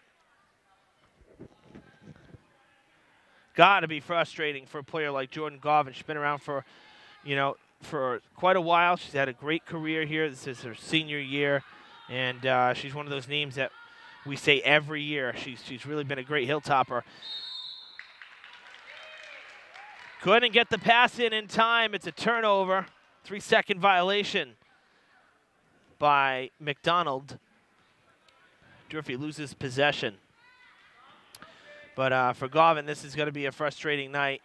Gotta be frustrating for a player like Jordan Govan. She's been around for, for quite a while. She's had a great career here. This is her senior year, and she's one of those names that we say every year. She's really been a great Hilltopper. Couldn't get the pass in time. It's a turnover. 3-second violation by McDonald. Durfee loses possession. But for Govan, this is going to be a frustrating night.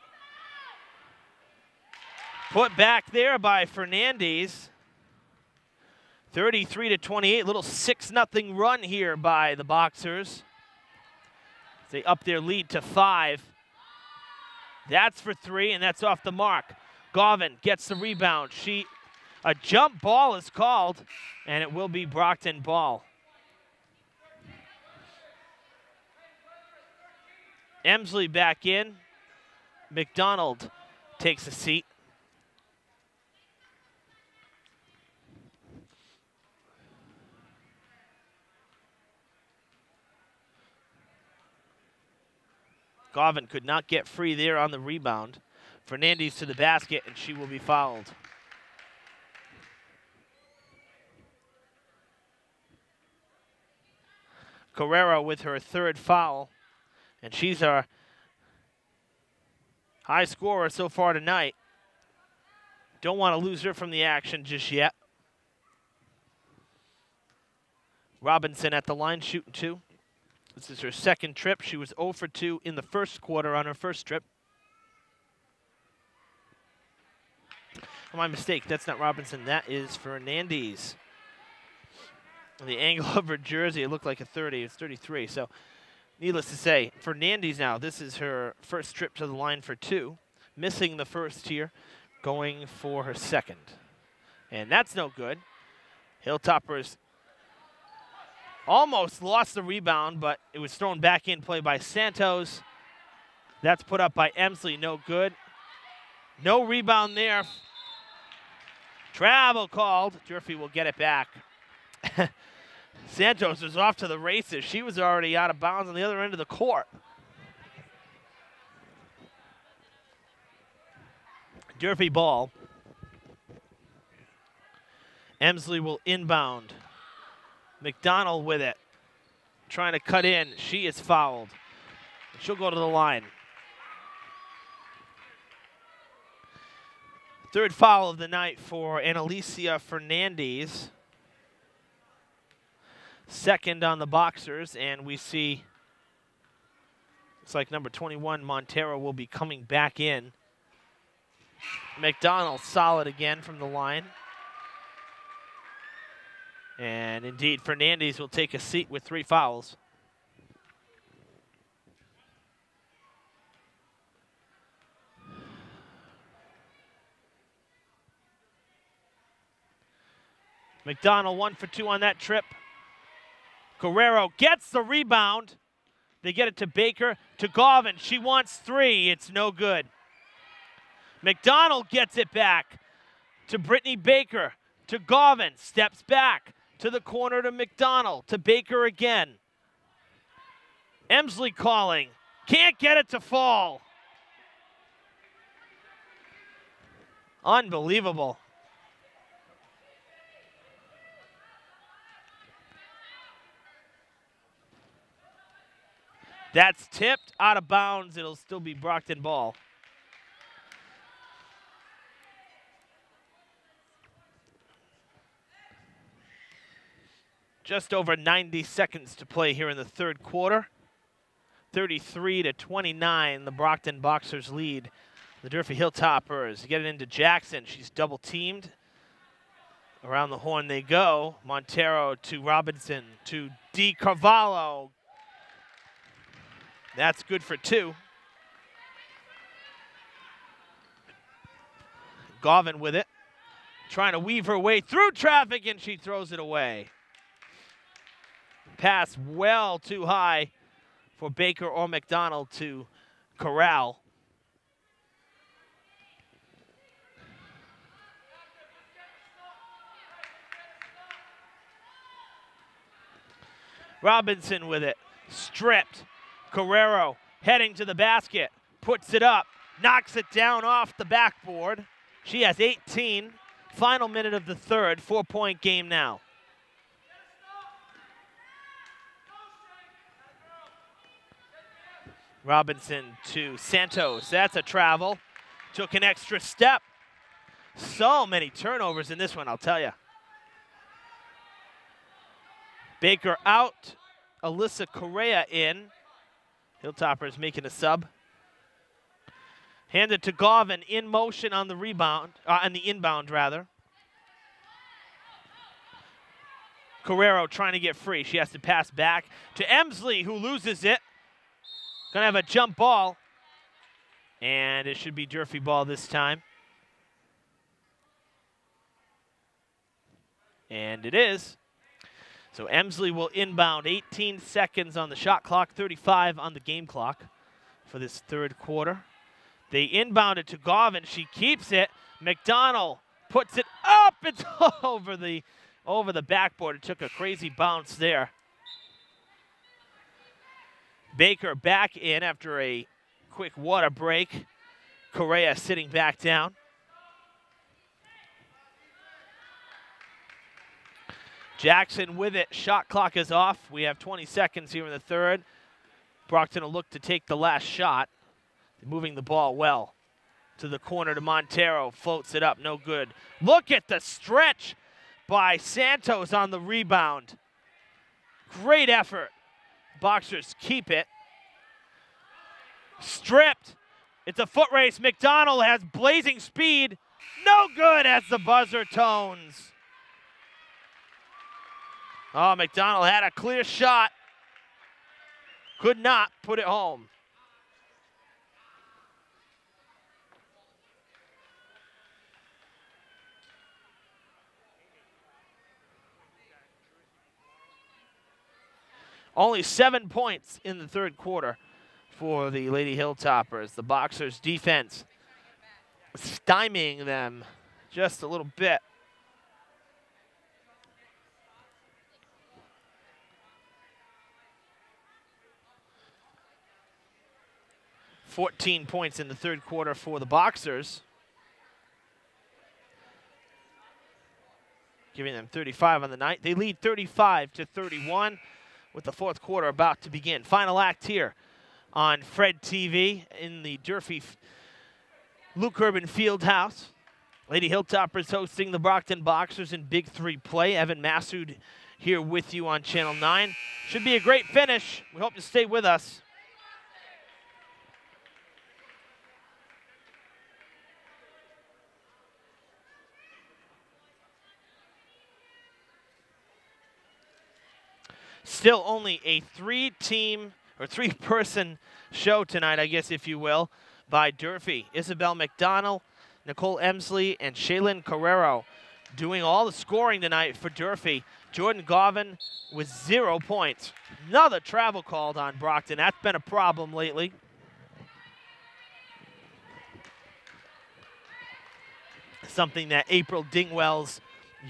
Put back there by Fernandez. 33-28, little 6-0 run here by the Boxers. They up their lead to 5. That's for 3, and that's off the mark. Govan gets the rebound. A jump ball is called, and it will be Brockton ball. Emsley back in. McDonald takes a seat. Govan could not get free there on the rebound. Fernandez to the basket, and she will be fouled. Carrera with her 3rd foul, and she's our high scorer so far tonight. Don't want to lose her from the action just yet. Robinson at the line shooting 2. This is her 2nd trip. She was 0 for 2 in the first quarter on her first trip. Oh, my mistake. That's not Robinson. That is Fernandez. The angle of her jersey, it looked like a 30. It's 33. So, needless to say, Fernandez now, this is her first trip to the line for 2. Missing the first here, going for her 2nd. And that's no good. Hilltoppers almost lost the rebound, but it was thrown back in play by Santos. That's put up by Emsley, no good. No rebound there. Travel called. Durfee will get it back. Santos was off to the races. She was already out of bounds on the other end of the court. Durfee ball. Emsley will inbound. McDonald with it. Trying to cut in. She is fouled. She'll go to the line. 3rd foul of the night for Annalicia Fernandez. 2nd on the Boxers, and we see, looks like number 21, Montero, will be coming back in. McDonald solid again from the line. And indeed, Fernandez will take a seat with 3 fouls. McDonald 1 for 2 on that trip. Guerrero gets the rebound. They get it to Baker, to Govan. She wants 3. It's no good. McDonald gets it back to Brittany Baker, to Govan. Steps back to the corner to McDonald, to Baker again. Emsley calling. Can't get it to fall. Unbelievable. That's tipped out of bounds. It'll still be Brockton ball. Just over 90 seconds to play here in the 3rd quarter. 33-29, the Brockton Boxers lead. The Durfee Hilltoppers get it into Jackson. She's double teamed. Around the horn they go. Montero to Robinson to Di Carvalho. That's good for 2. Govan with it. Trying to weave her way through traffic, and she throws it away. Pass well too high for Baker or McDonald to corral. Robinson with it. Stripped. Carrero heading to the basket. Puts it up. Knocks it down off the backboard. She has 18. Final minute of the third. 4-point game now. Robinson to Santos. That's a travel. Took an extra step. So many turnovers in this one, I'll tell you. Baker out. Alyssa Correa in. Hilltoppers making a sub. Handed to Govan in motion on the rebound, on the inbound rather. Carrero trying to get free. She has to pass back to Emsley, who loses it. Gonna have a jump ball. And it should be Durfee ball this time. And it is. So Emsley will inbound. 18 seconds on the shot clock, 35 on the game clock for this third quarter. They inbound it to Govan. She keeps it. McDonald puts it up. It's over the backboard. It took a crazy bounce there. Baker back in after a quick water break. Correa sitting back down. Jackson with it. Shot clock is off. We have 20 seconds here in the third. Brockton will look to take the last shot. Moving the ball well. To the corner to Montero. Floats it up. No good. Look at the stretch by Santos on the rebound. Great effort. Boxers keep it. Stripped. It's a foot race. McDonald has blazing speed. No good as the buzzer tones. Oh, McDonald had a clear shot. Could not put it home. Only 7 points in the third quarter for the Lady Hilltoppers. The Boxers' defense stymieing them just a little bit. .14 in the third quarter for the Boxers. Giving them 35 on the night. They lead 35-31 with the fourth quarter about to begin. Final act here on Fred TV in the Durfee Luke Urban Fieldhouse. Lady Hilltoppers hosting the Brockton Boxers in Big 3 play. Evan Massoud here with you on Channel 9. Should be a great finish. We hope to stay with us. Still only a three-person show tonight, I guess, if you will, by Durfee. Isabel McDonald, Nicole Emsley, and Shaylin Carrero doing all the scoring tonight for Durfee. Jordan Govan with 0 points. Another travel called on Brockton. That's been a problem lately. Something that April Dingwell's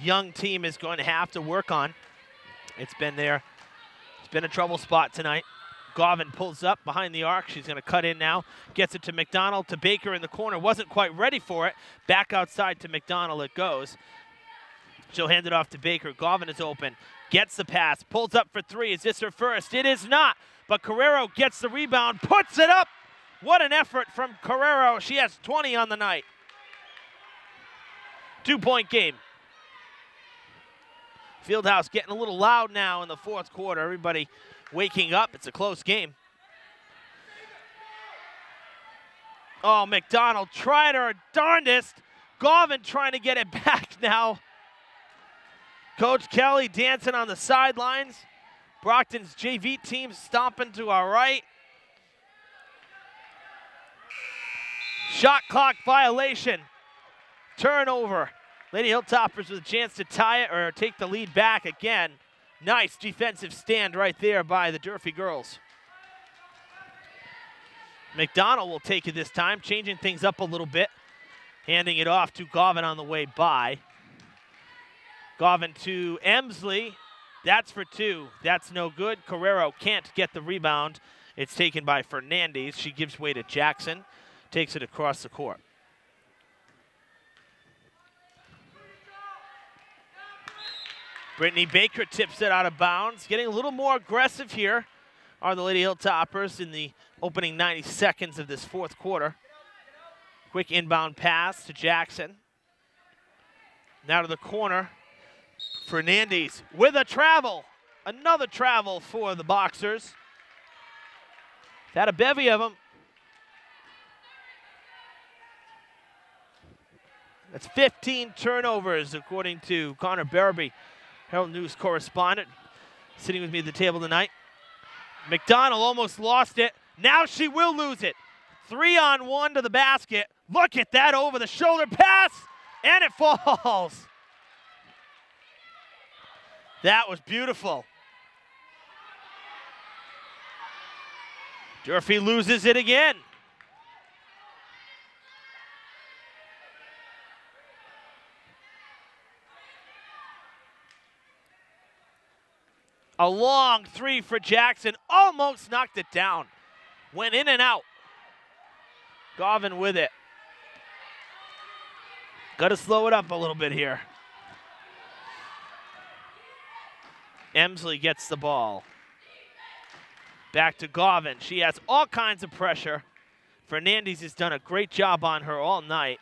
young team is going to have to work on. It's been there. Been a trouble spot tonight. Govan pulls up behind the arc. She's going to cut in now. Gets it to McDonald, to Baker in the corner. Wasn't quite ready for it. Back outside to McDonald it goes. She'll hand it off to Baker. Govan is open. Gets the pass. Pulls up for three. Is this her first? It is not. But Carrero gets the rebound. Puts it up. What an effort from Carrero. She has 20 on the night. 2-point game. Fieldhouse getting a little loud now in the fourth quarter. Everybody waking up. It's a close game. Oh, McDonald trying her darndest. Govan trying to get it back now. Coach Kelly dancing on the sidelines. Brockton's JV team stomping to our right. Shot clock violation. Turnover. Lady Hilltoppers with a chance to tie it or take the lead back again. Nice defensive stand right there by the Durfee girls. McDonald will take it this time, changing things up a little bit. Handing it off to Govan on the way by. Govan to Emsley. That's for two. That's no good. Carrero can't get the rebound. It's taken by Fernandez. She gives way to Jackson. Takes it across the court. Brittany Baker tips it out of bounds. Getting a little more aggressive here are the Lady Hilltoppers in the opening 90 seconds of this fourth quarter. Quick inbound pass to Jackson. Now to the corner. Fernandez with a travel. Another travel for the Boxers. Had a bevy of them. That's 15 turnovers, according to Connor Barabee, Herald News correspondent, sitting with me at the table tonight. McDonald almost lost it. Now she will lose it. 3-on-1 to the basket. Look at that over-the-shoulder pass, and it falls. That was beautiful. Durfee loses it again. A long three for Jackson. Almost knocked it down. Went in and out. Govan with it. Got to slow it up a little bit here. Emsley gets the ball. Back to Govan. She has all kinds of pressure. Fernandez has done a great job on her all night.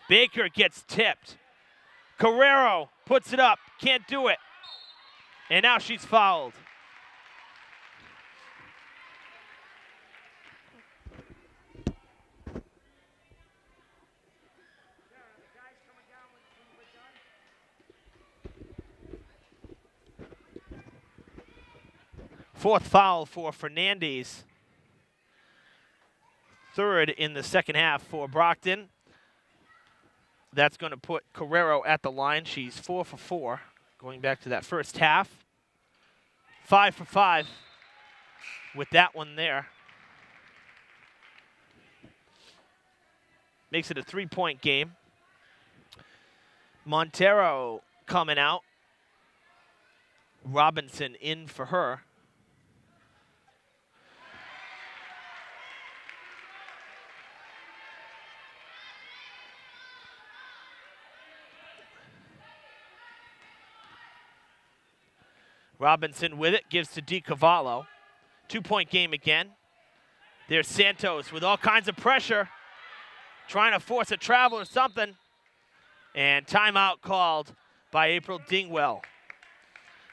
Baker gets tipped. Carrero puts it up. Can't do it. And now she's fouled. Fourth foul for Fernandez. Third in the second half for Brockton. That's going to put Carrero at the line. She's 4 for 4, going back to that first half. 5 for 5 with that one there. Makes it a 3-point game. Montero coming out. Robinson in for her. Robinson with it, gives to DiCavallo. 2-point game again. There's Santos with all kinds of pressure, trying to force a travel or something. And timeout called by April Dingwell.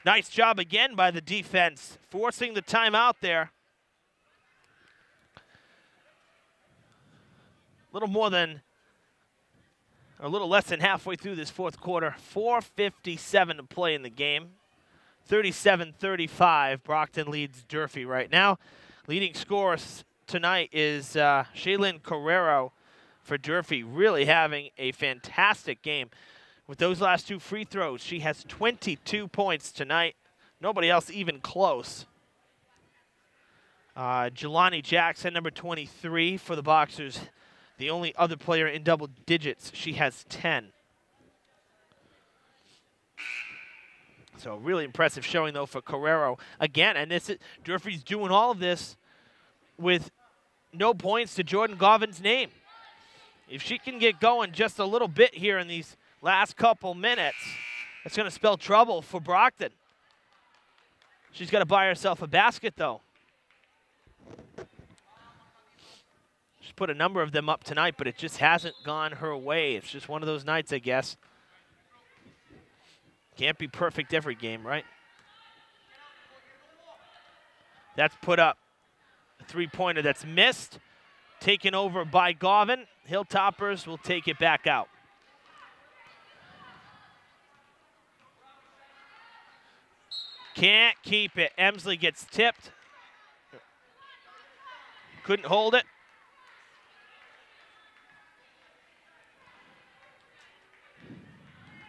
Nice job again by the defense, forcing the timeout there. A little less than halfway through this fourth quarter. 4:57 to play in the game. 37-35, Brockton leads Durfee right now. Leading scorers tonight is Shaylin Carrero for Durfee, really having a fantastic game. With those last two free throws, she has 22 points tonight. Nobody else even close. Jelani Jackson, number 23 for the Boxers, the only other player in double digits. She has 10. So really impressive showing, though, for Carrero. Again, and Durfee's doing all of this with no points to Jordan Govan's name. If she can get going just a little bit here in these last couple minutes, that's going to spell trouble for Brockton. She's got to buy herself a basket, though. She's put a number of them up tonight, but it just hasn't gone her way. It's just one of those nights, I guess. Can't be perfect every game, right? That's put up. A three-pointer that's missed. Taken over by Govan. Hilltoppers will take it back out. Can't keep it. Emsley gets tipped. Couldn't hold it.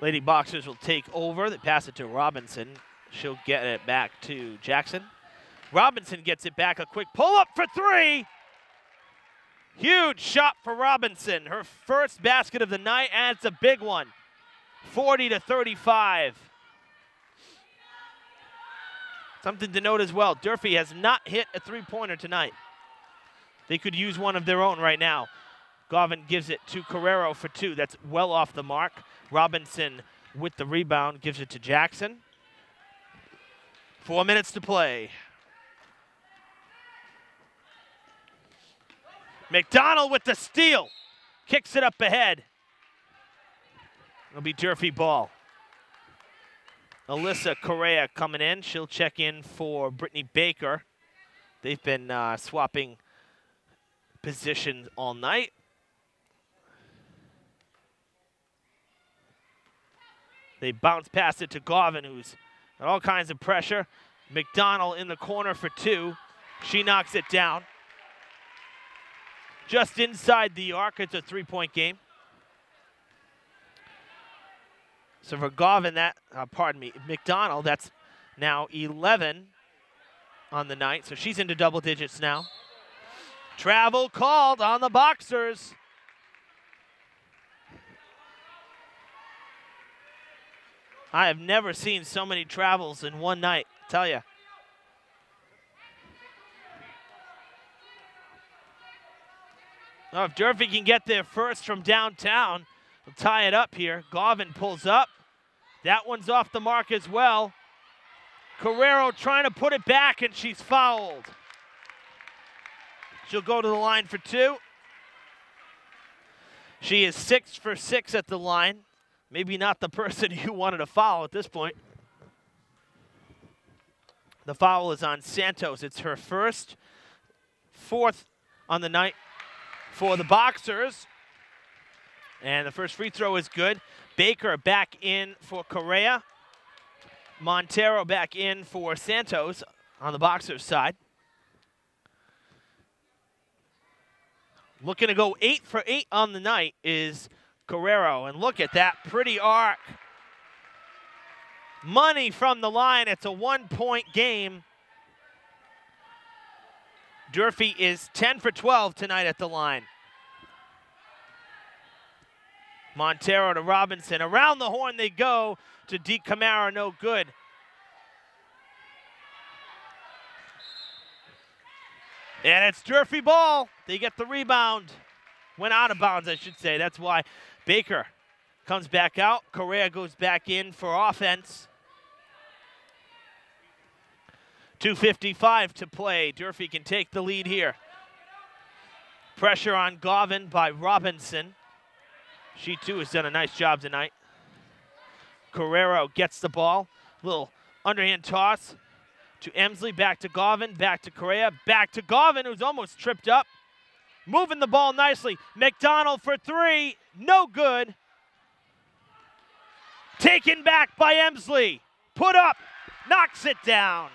Lady Boxers will take over. They pass it to Robinson. She'll get it back to Jackson. Robinson gets it back. A quick pull-up for three. Huge shot for Robinson. Her first basket of the night, and it's a big one. 40-35. Something to note as well, Durfee has not hit a three-pointer tonight. They could use one of their own right now. Govin gives it to Carrero for 2. That's well off the mark. Robinson with the rebound gives it to Jackson. 4 minutes to play. McDonald with the steal. Kicks it up ahead. It'll be Durfee ball. Alyssa Correa coming in. She'll check in for Brittany Baker. They've been swapping positions all night. They bounce past it to Govin, who's got all kinds of pressure. McDonald in the corner for 2. She knocks it down. Just inside the arc, it's a three-point game. So for Govin, McDonald, that's now 11 on the night. So she's into double digits now. Travel called on the Boxers. I have never seen so many travels in one night, I tell you. Well, if Durfee can get there first from downtown, they'll tie it up here. Govin pulls up. That one's off the mark as well. Carrero trying to put it back, and she's fouled. She'll go to the line for 2. She is 6 for 6 at the line. Maybe not the person you wanted to foul at this point. The foul is on Santos. It's her first, 4th on the night for the Boxers. And the first free throw is good. Baker back in for Correa. Montero back in for Santos on the Boxers side. Looking to go 8 for 8 on the night is Carrero. And look at that pretty arc. Money from the line. It's a 1-point game. Durfee is 10 for 12 tonight at the line. Montero to Robinson. Around the horn they go to Deke Camara, no good. And it's Durfee ball. They get the rebound. Went out of bounds, I should say. That's why Baker comes back out. Correa goes back in for offense. 2:55 to play. Durfee can take the lead here. Pressure on Govin by Robinson. She, too, has done a nice job tonight. Carrero gets the ball. Little underhand toss to Emsley. Back to Govin. Back to Correa. Back to Govin, who's almost tripped up. Moving the ball nicely. McDonald for 3. No good. Taken back by Emsley. Put up. Knocks it down.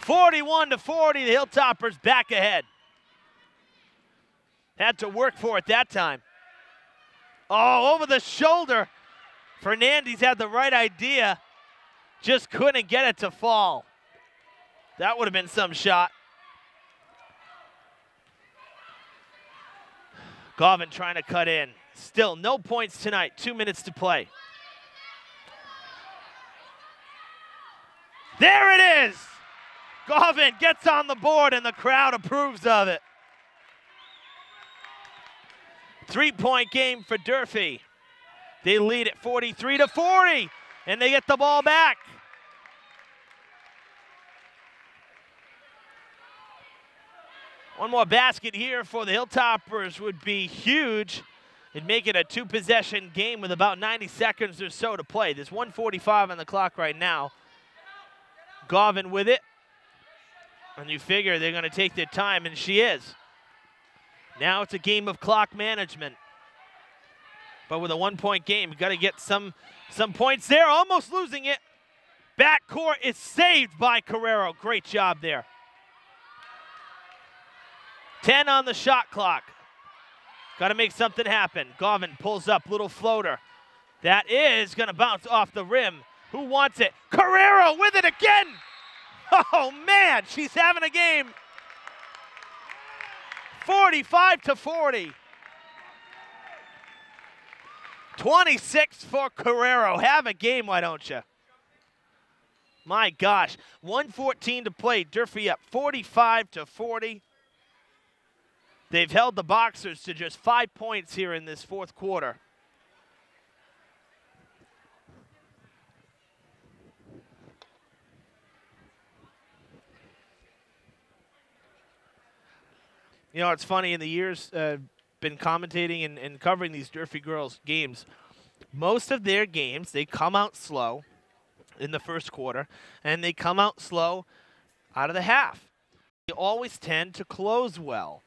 41-40. The Hilltoppers back ahead. Had to work for it that time. Oh, over the shoulder. Fernandez had the right idea. Just couldn't get it to fall. That would have been some shot. Govin trying to cut in. Still no points tonight. 2 minutes to play. There it is. Govin gets on the board and the crowd approves of it. 3-point game for Durfee. They lead at 43-40, and they get the ball back. One more basket here for the Hilltoppers would be huge. It'd make it a 2-possession game with about 90 seconds or so to play. There's 1:45 on the clock right now. Govin with it. And you figure they're going to take their time, and she is. Now it's a game of clock management. But with a 1-point game, you've got to get some points there. Almost losing it. Backcourt is saved by Carrero. Great job there. 10 on the shot clock. Got to make something happen. Govin pulls up, little floater. That is going to bounce off the rim. Who wants it? Carrero with it again. Oh, man, she's having a game. 45-40. 26 for Carrero. Have a game, why don't you? My gosh, 1:14 to play. Durfee up 45-40. They've held the Boxers to just 5 points here in this fourth quarter. You know, it's funny, in the years been commentating and covering these Durfee girls games, most of their games, they come out slow in the first quarter, and they come out slow out of the half. They always tend to close well,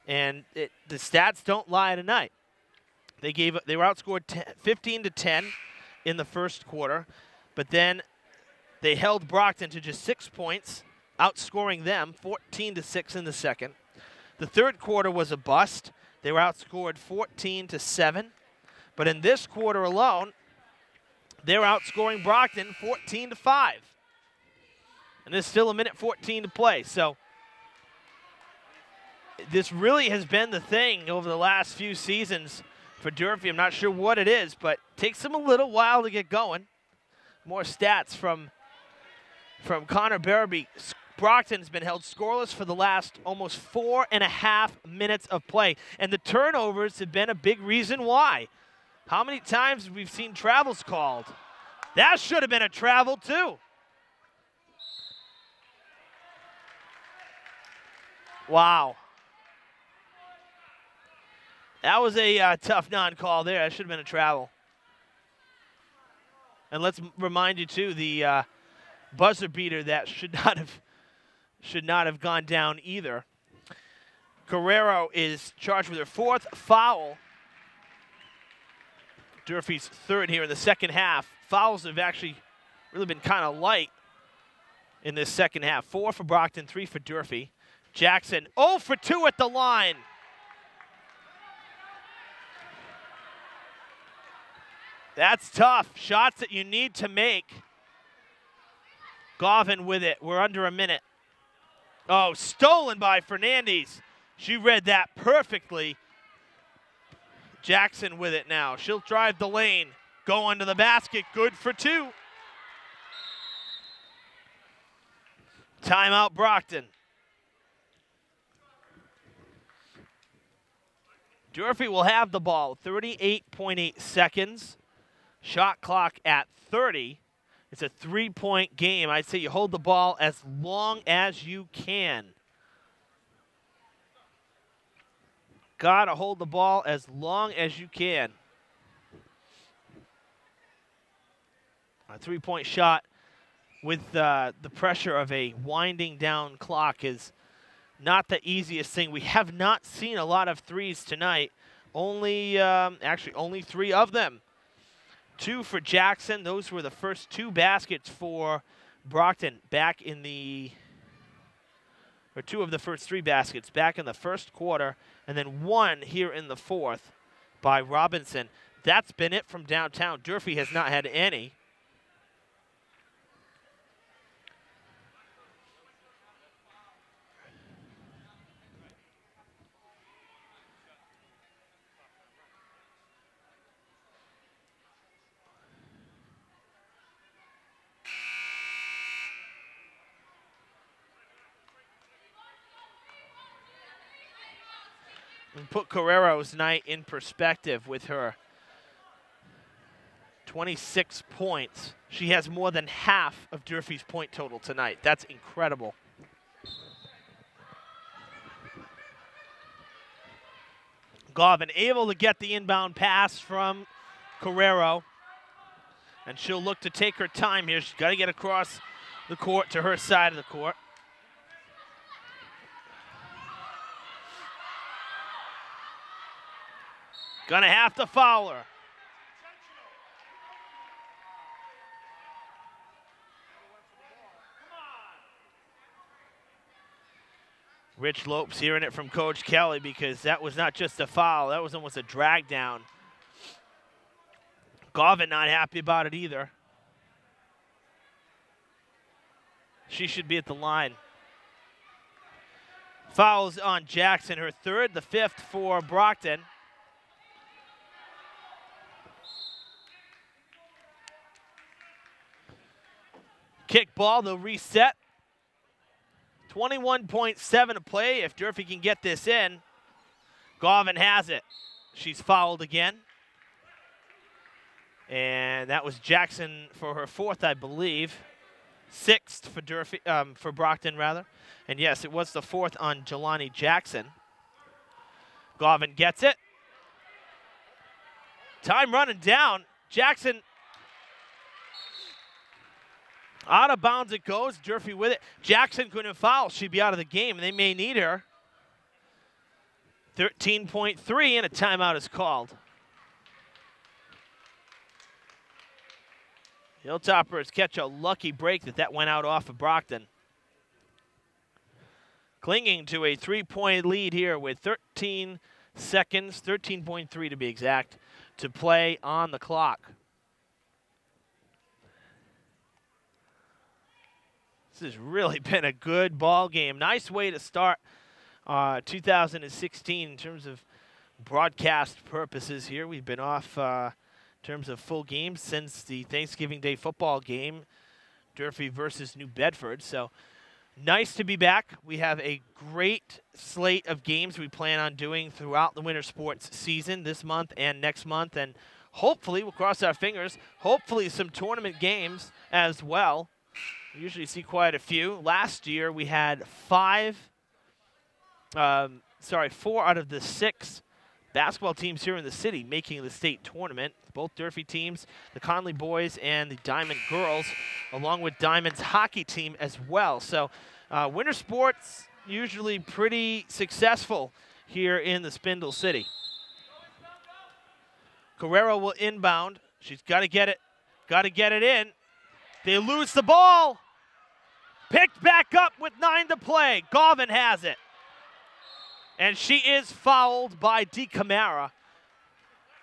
and the stats don't lie tonight. They were outscored 15-10 in the first quarter, but then they held Brockton to just 6 points, outscoring them 14-6 in the second. The third quarter was a bust. They were outscored 14-7, but in this quarter alone, they're outscoring Brockton 14-5. And there's still 1:14 to play. So this really has been the thing over the last few seasons for Durfee. I'm not sure what it is, but it takes them a little while to get going. More stats from Connor Barabee. Brockton's been held scoreless for the last almost 4.5 minutes of play. And the turnovers have been a big reason why. How many times we've seen travels called? That should have been a travel too. Wow. That was a tough non-call there. That should have been a travel. And let's remind you too, the buzzer beater that should not have gone down either. Guerrero is charged with her 4th foul. Durfee's 3rd here in the second half. Fouls have actually really been kind of light in this second half. 4 for Brockton, 3 for Durfee. Jackson 0 for 2 at the line. That's tough. Shots that you need to make. Govan with it. We're under a minute. Oh, stolen by Fernandez. She read that perfectly. Jackson with it now. She'll drive the lane. Go under the basket. Good for 2. Timeout Brockton. Durfee will have the ball. 38.8 seconds. Shot clock at 30. It's a 3-point game. I'd say you hold the ball as long as you can. Gotta hold the ball as long as you can. A 3-point shot with the pressure of a winding down clock is not the easiest thing. We have not seen a lot of threes tonight. Actually only 3 of them. 2 for Jackson. Those were the first 2 baskets for Brockton back in or 2 of the first 3 baskets back in the first quarter, and then 1 here in the fourth by Robinson. That's been it from downtown. Durfee has not had any. And put Carrero's night in perspective with her 26 points. She has more than half of Durfee's point total tonight. That's incredible. Govan able to get the inbound pass from Carrero. And she'll look to take her time here. She's got to get across the court to her side of the court. Gonna have to foul her. Rich Lopes hearing it from Coach Kelly because that was not just a foul. That was almost a drag down. Govan not happy about it either. She should be at the line. Fouls on Jackson, her 3rd, the 5th for Brockton. Kick ball, they'll reset. 21.7 to play. If Durfee can get this in, Garvin has it. She's fouled again. And that was Jackson for her fourth, I believe. Sixth for Durfee, for Brockton, rather. And yes, it was the fourth on Jelani Jackson. Garvin gets it. Time running down. Jackson out of bounds it goes. Durfee with it. Jackson couldn't foul. She'd be out of the game. They may need her. 13.3 and a timeout is called. Hilltoppers catch a lucky break that went out off of Brockton. Clinging to a 3-point lead here with 13 seconds, 13.3 to be exact, to play on the clock. This has really been a good ball game. Nice way to start 2016 in terms of broadcast purposes here. We've been off in terms of full games since the Thanksgiving Day football game, Durfee versus New Bedford. So nice to be back. We have a great slate of games we plan on doing throughout the winter sports season this month and next month. And hopefully, we'll cross our fingers, hopefully some tournament games as well. We usually see quite a few. Last year, we had 4 out of the 6 basketball teams here in the city making the state tournament. Both Durfee teams, the Conley boys and the Diamond girls, along with Diamond's hockey team as well. So winter sports usually pretty successful here in the Spindle City. Guerrero will inbound. She's got to get it in. They lose the ball. Picked back up with 9 to play. Garvin has it. And she is fouled by DeCamara.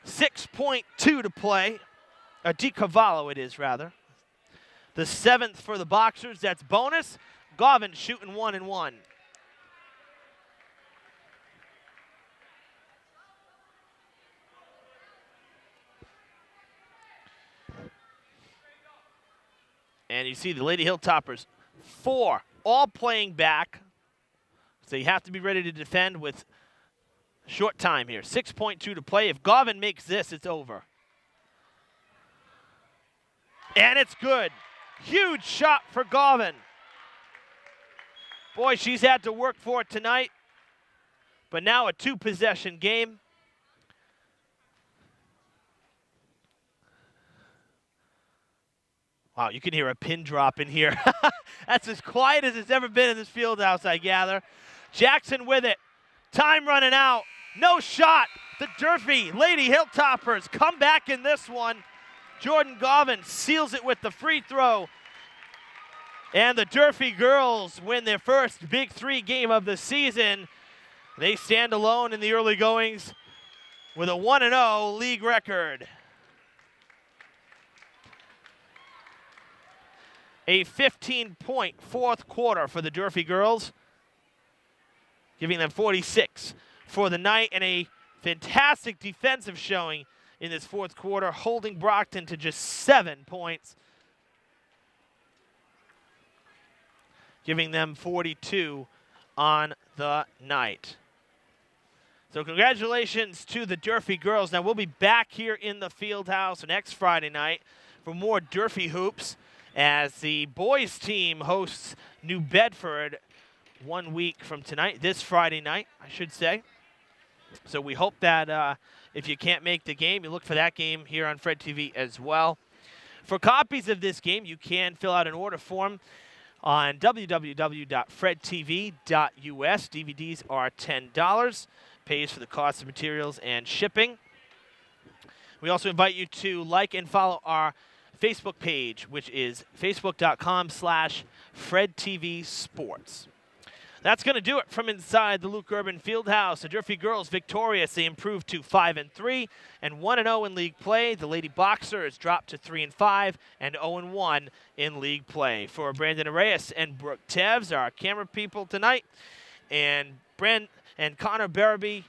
6.2 to play. DeCavallo it is, rather. The 7th for the Boxers. That's bonus. Garvin shooting 1-1. And you see the Lady Hilltoppers, 4, all playing back. So you have to be ready to defend with short time here. 6.2 to play. If Garvin makes this, it's over. And it's good. Huge shot for Garvin. Boy, she's had to work for it tonight. But now a 2-possession game. Wow, you can hear a pin drop in here. That's as quiet as it's ever been in this field house, I gather. Jackson with it. Time running out. No shot. The Durfee Lady Hilltoppers come back in this one. Jordan Garvin seals it with the free throw. And the Durfee girls win their first Big 3 game of the season. They stand alone in the early goings with a 1-0 league record. A 15-point fourth quarter for the Durfee girls, giving them 46 for the night, and a fantastic defensive showing in this fourth quarter, holding Brockton to just 7 points, giving them 42 on the night. So congratulations to the Durfee girls. Now we'll be back here in the field house next Friday night for more Durfee hoops, as the boys team hosts New Bedford 1 week from tonight, this Friday night, I should say. So we hope that if you can't make the game, you look for that game here on Fred TV as well. For copies of this game, you can fill out an order form on www.fredtv.us. DVDs are $10. Pays for the cost of materials and shipping. We also invite you to like and follow our Facebook page, which is facebook.com/FredTVSports. That's going to do it from inside the Luke Urban Fieldhouse. The Durfee girls victorious. They improved to 5-3 and 1-0 in league play. The Lady Boxers dropped to 3-5 and 0-1 in league play. For Brandon Arrayes and Brooke Tevs, our camera people tonight, and Connor Barabee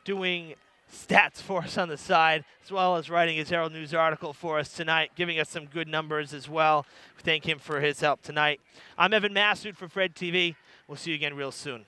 doing stats for us on the side, as well as writing his Herald News article for us tonight, giving us some good numbers as well. We thank him for his help tonight. I'm Evan Massoud for Fred TV. We'll see you again real soon.